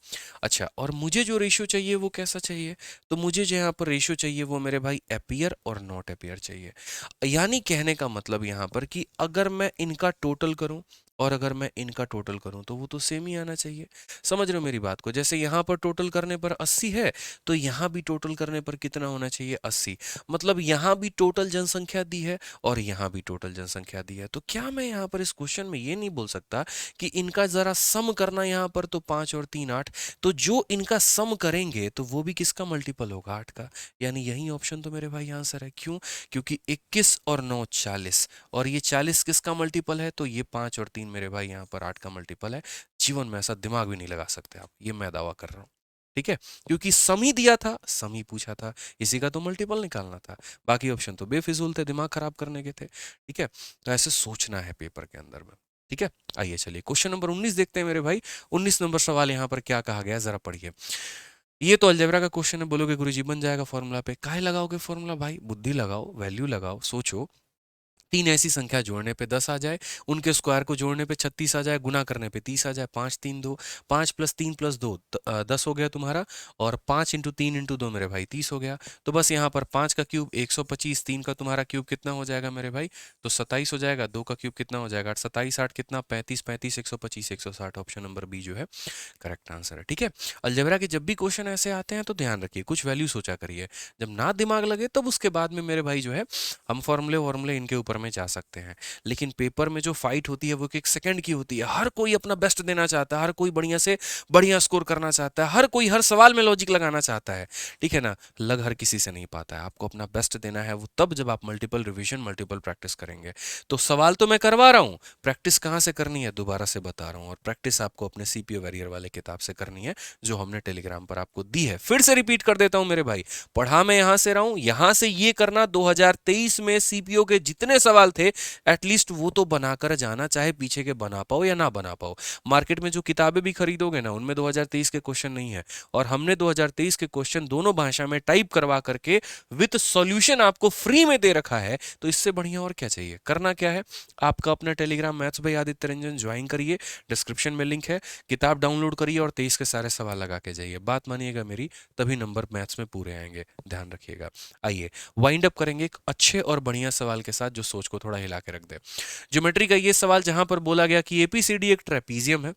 अच्छा, और मुझे जो रेशियो चाहिए वो कैसा चाहिए? तो मुझे जो यहाँ पर रेशियो चाहिए वो मेरे भाई अपीयर और नॉट अपीयर चाहिए। यानी कहने का मतलब यहाँ पर कि अगर मैं इनका टोटल करूं और अगर मैं इनका टोटल करूं तो वो तो सेम ही आना चाहिए। समझ रहे हो मेरी बात को? जैसे यहाँ पर टोटल करने पर 80 है, तो यहाँ भी टोटल करने पर कितना होना चाहिए? 80। मतलब यहाँ भी टोटल जनसंख्या दी है और यहाँ भी टोटल जनसंख्या दी है, तो क्या मैं यहाँ पर इस क्वेश्चन में ये नहीं बोल सकता कि इनका जरा सम करना यहाँ पर, तो 5 और 3 8, तो जो इनका सम करेंगे तो वो भी किसका मल्टीपल होगा? 8 का। यानी यही ऑप्शन तो मेरे भाई आंसर है। क्यों? क्योंकि 21 और 9 40, और ये 40 किसका मल्टीपल है? तो ये 5 और 3 मेरे भाई यहाँ पर 8 का मल्टीपल है। जीवन में ऐसा दिमाग भी नहीं लगा सकते आप, ये मैं दावा कर रहा हूँ। ठीक है, क्योंकि सम ही दिया था, सम ही पूछा था, इसी का तो मल्टीपल निकालना था। बाकी ऑप्शन तो बेफिजूल थे, दिमाग खराब करने के थे। ठीक है, तो ऐसे सोचना है पेपर के अंदर में। ठीक है, आइए चलिए क्वेश्चन नंबर 19 देखते हैं मेरे भाई। 19 नंबर सवाल यहाँ पर क्या कहा गया, जरा पढ़िए। ये तो अलजेब्रा का क्वेश्चन है। बोलोगे गुरुजी बन जाएगा फॉर्मूला पे, काहे लगाओगे फॉर्मूला भाई? बुद्धि लगाओ, वैल्यू लगाओ, सोचो। तीन ऐसी संख्या जोड़ने पे 10 आ जाए, उनके स्क्वायर को जोड़ने पे 36 आ जाए, गुना करने पे 30 आ जाए, 5 3 2, 5 + 3 + 2 10 हो गया तुम्हारा, और 5 × 3 × 2 मेरे भाई 30 हो गया। तो बस यहाँ पर 5 का क्यूब 125, 3 का तुम्हारा क्यूब कितना हो जाएगा मेरे भाई? तो 27 हो जाएगा। 2 का क्यूब कितना हो जाएगा? 27 8 कितना? 35 35 125 160। ऑप्शन नंबर बी जो है करेक्ट आंसर है। ठीक है, अलजेब्रा के जब भी क्वेश्चन ऐसे आते हैं तो ध्यान रखिए, कुछ वैल्यू सोचा करिए। जब ना दिमाग लगे तब उसके बाद में मेरे भाई जो है हम फॉर्मूले इनके ऊपर में जा सकते हैं, लेकिन पेपर में जो फाइट होती है वो एक सेकंड की होती है। हर कोई अपना बेस्ट देना चाहता है, हर कोई बढ़िया से बढ़िया स्कोर करना चाहता है, हर कोई हर सवाल में लॉजिक लगाना चाहता है, ठीक है ना। लग हर किसी से नहीं पाता है। आपको अपना बेस्ट देना है वो तब जब आप मल्टीपल रिवीजन मल्टीपल प्रैक्टिस करेंगे। तो सवाल तो मैं करवा रहा हूँ, प्रैक्टिस कहाँ से करनी है दोबारा से बता रहा हूँ, और प्रैक्टिस आपको अपने सीपीओ वॉरियर वाले किताब से करनी है जो हमने टेलीग्राम पर आपको दी है। फिर से रिपीट कर देता हूं मेरे भाई, पढ़ा मैं यहां से रहा हूं, यहां से ये करना 2023 में सीपीओ के जितने सवाल थे एटलीस्ट वो तो बनाकर जाना, चाहे पीछे के बना पाओ या ना बना पाओ। मार्केट में जो किताबें भी खरीदोगे ना उनमें 2023 के क्वेश्चन नहीं है, और हमने 2023 के क्वेश्चन दोनों भाषा में टाइप करवा करके विद सॉल्यूशन आपको फ्री में दे रखा है। तो इससे बढ़िया और क्या चाहिए। करना क्या है, आपका अपना टेलीग्राम मैथ्स भाई आदित्य रंजन ज्वाइन करिए, डिस्क्रिप्शन में लिंक है, किताब डाउनलोड करिए और 23 के सारे सवाल लगा के जाइए। बात मानिएगा मेरी, तभी नंबर मैथ्स में पूरे आएंगे, ध्यान रखिएगा। आइए वाइंड अप करेंगे एक अच्छे और बढ़िया सवाल के साथ जो सोच को थोड़ा हिला के रख दे। ज्योमेट्री का ये सवाल जहां पर बोला गया कि एपीसीडी एक ट्रेपीजियम है,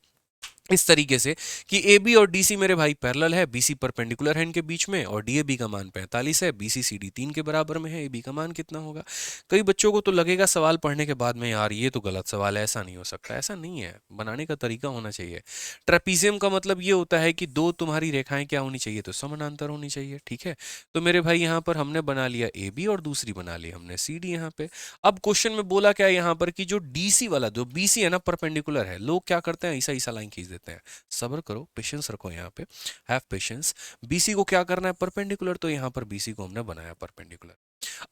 इस तरीके से कि ए बी और डी सी मेरे भाई पैरेलल है, बी सी परपेंडिकुलर है इनके बीच में, और डी ए बी का मान 45 है, बी सी सी डी 3 के बराबर में है, ए बी का मान कितना होगा। कई बच्चों को तो लगेगा सवाल पढ़ने के बाद में यार ये तो गलत सवाल है, ऐसा नहीं हो सकता। ऐसा नहीं है, बनाने का तरीका होना चाहिए। ट्रेपीजियम का मतलब ये होता है कि दो तुम्हारी रेखाएं क्या होनी चाहिए, तो समानांतर होनी चाहिए, ठीक है। तो मेरे भाई यहाँ पर हमने बना लिया ए बी और दूसरी बना ली हमने सी डी यहाँ पे। अब क्वेश्चन में बोला क्या यहाँ पर कि जो डी सी वाला जो बी सी है ना परपेंडिकुलर है, लोग क्या करते हैं ऐसा ऐसा लाइन खींच देते हैं। सब्र करो, पेशेंस रखो, यहाँ पे हैव पेशेंस। बीसी को क्या करना है परपेंडिकुलर, तो यहाँ पर बीसी को हमने बनाया परपेंडिकुलर।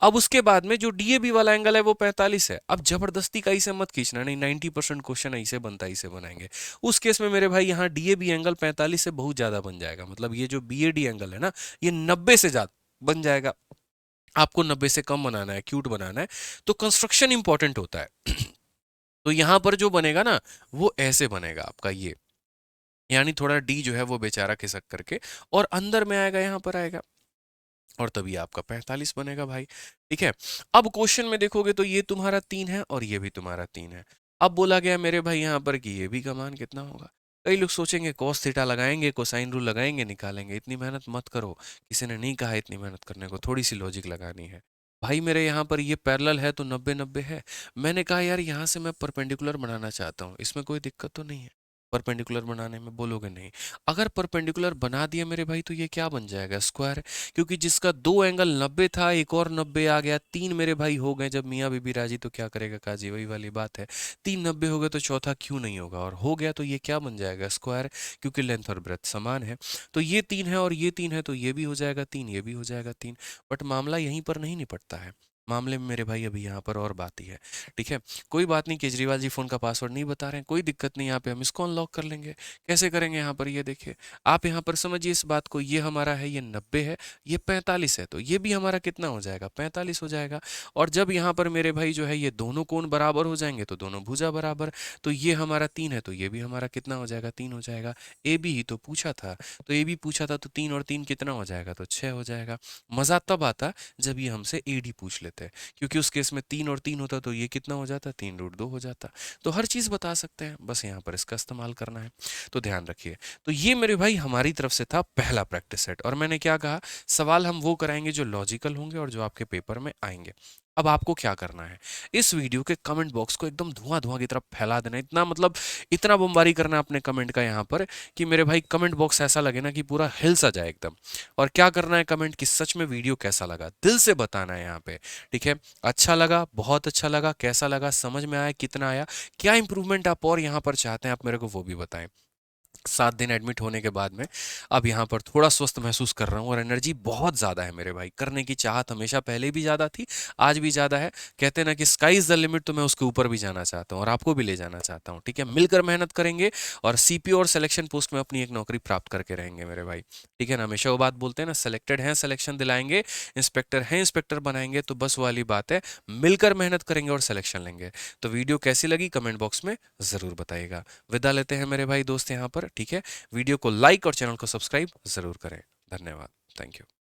अब उसके बाद में जो डीएबी वाला एंगल है वो 45 है। अब जबरदस्ती का इसे मत खींचना, नहीं 90% क्वेश्चन ऐसे बनता है, इसे बनाएंगे। उस केस में मेरे भाई यहाँ डीएबी एंगल 45 से बहुत ज्यादा बन जाएगा, मतलब ये जो बीएडी एंगल है ना ये 90 से ज्यादा बन जाएगा। आपको 90 से कम बनाना है, क्यूट बनाना है, तो कंस्ट्रक्शन इंपॉर्टेंट होता है। तो यहां पर जो बनेगा ना वो ऐसे बनेगा आपका ये, यानी थोड़ा डी जो है वो बेचारा खिसक करके और अंदर में आएगा, यहां पर आएगा, और तभी आपका 45 बनेगा भाई, ठीक है। अब क्वेश्चन में देखोगे तो ये तुम्हारा 3 है और ये भी तुम्हारा 3 है। अब बोला गया मेरे भाई यहाँ पर कि ये भी का मान कितना होगा। कई लोग सोचेंगे कॉस थीटा लगाएंगे, कोसाइन रूल लगाएंगे, निकालेंगे। इतनी मेहनत मत करो, किसी ने नहीं कहा इतनी मेहनत करने को, थोड़ी सी लॉजिक लगानी है। भाई मेरे यहाँ पर ये पैरेलल है तो 90-90 है। मैंने कहा यार यहाँ से मैं परपेंडिकुलर बनाना चाहता हूँ, इसमें कोई दिक्कत तो नहीं है परपेंडिकुलर बनाने में, बोलोगे नहीं। अगर परपेंडिकुलर बना दिया मेरे भाई तो ये क्या बन जाएगा, स्क्वायर, क्योंकि जिसका दो एंगल 90 था एक और 90 आ गया, 3 मेरे भाई हो गए। जब मियाँ बीबी राजी तो क्या करेगा काजी, वही वाली बात है। 3 90 हो गए तो चौथा क्यों नहीं होगा, और हो गया तो ये क्या बन जाएगा, स्क्वायर, क्योंकि लेंथ और ब्रेथ समान है। तो ये 3 है और ये 3 है, तो ये भी हो जाएगा 3, ये भी हो जाएगा 3। बट मामला यहीं पर नहीं निपटता है, मामले में मेरे भाई अभी यहाँ पर और बात ही है, ठीक है। कोई बात नहीं, केजरीवाल जी फोन का पासवर्ड नहीं बता रहे हैं, कोई दिक्कत नहीं, यहाँ पे हम इसको अनलॉक कर लेंगे। कैसे करेंगे यहाँ पर, ये देखिए आप यहाँ पर समझिए इस बात को, ये हमारा है ये 90 है, ये 45 है, तो ये भी हमारा कितना हो जाएगा 45 हो जाएगा। और जब यहाँ पर मेरे भाई जो है ये दोनों कोण बराबर हो जाएंगे तो दोनों भुजा बराबर, तो ये हमारा 3 है तो ये भी हमारा कितना हो जाएगा 3 हो जाएगा। ए बी ही तो पूछा था, तो ए बी पूछा था तो 3 और 3 कितना हो जाएगा, तो 6 हो जाएगा। मजा तब आता जब ये हमसे ए डी पूछ लेते हैं, क्योंकि उस केस में 3 और 3 होता तो ये कितना हो जाता 3√2 हो जाता। तो हर चीज बता सकते हैं, बस यहाँ पर इसका इस्तेमाल करना है, तो ध्यान रखिए। तो ये मेरे भाई हमारी तरफ से था पहला प्रैक्टिस सेट, और मैंने क्या कहा सवाल हम वो कराएंगे जो लॉजिकल होंगे और जो आपके पेपर में आएंगे। अब आपको क्या करना है, इस वीडियो के कमेंट बॉक्स को एकदम धुआं धुआं की तरफ फैला देना, इतना मतलब इतना बमबारी करना अपने कमेंट का यहाँ पर कि मेरे भाई कमेंट बॉक्स ऐसा लगे ना कि पूरा हिल सा जाए एकदम। और क्या करना है कमेंट कि सच में वीडियो कैसा लगा, दिल से बताना है यहाँ पे, ठीक है। अच्छा लगा, बहुत अच्छा लगा, कैसा लगा, समझ में आया, कितना आया, क्या इंप्रूवमेंट आप और यहाँ पर चाहते हैं आप मेरे को वो भी बताएं। 7 दिन एडमिट होने के बाद में अब यहाँ पर थोड़ा स्वस्थ महसूस कर रहा हूँ और एनर्जी बहुत ज़्यादा है मेरे भाई, करने की चाहत हमेशा पहले भी ज़्यादा थी, आज भी ज़्यादा है। कहते हैं ना कि स्काई इज़ द लिमिट, तो मैं उसके ऊपर भी जाना चाहता हूँ और आपको भी ले जाना चाहता हूँ, ठीक है। मिलकर मेहनत करेंगे और सीपीओ और सिलेक्शन पोस्ट में अपनी एक नौकरी प्राप्त करके रहेंगे मेरे भाई, ठीक है ना। हमेशा वो बात बोलते हैं ना, सेलेक्टेड हैं सिलेक्शन दिलाएंगे, इंस्पेक्टर हैं इंस्पेक्टर बनाएंगे, तो बस वाली बात है, मिलकर मेहनत करेंगे और सिलेक्शन लेंगे। तो वीडियो कैसी लगी कमेंट बॉक्स में ज़रूर बताइएगा। विदा लेते हैं मेरे भाई दोस्त यहाँ पर, ठीक है। वीडियो को लाइक और चैनल को सब्सक्राइब जरूर करें। धन्यवाद, थैंक यू।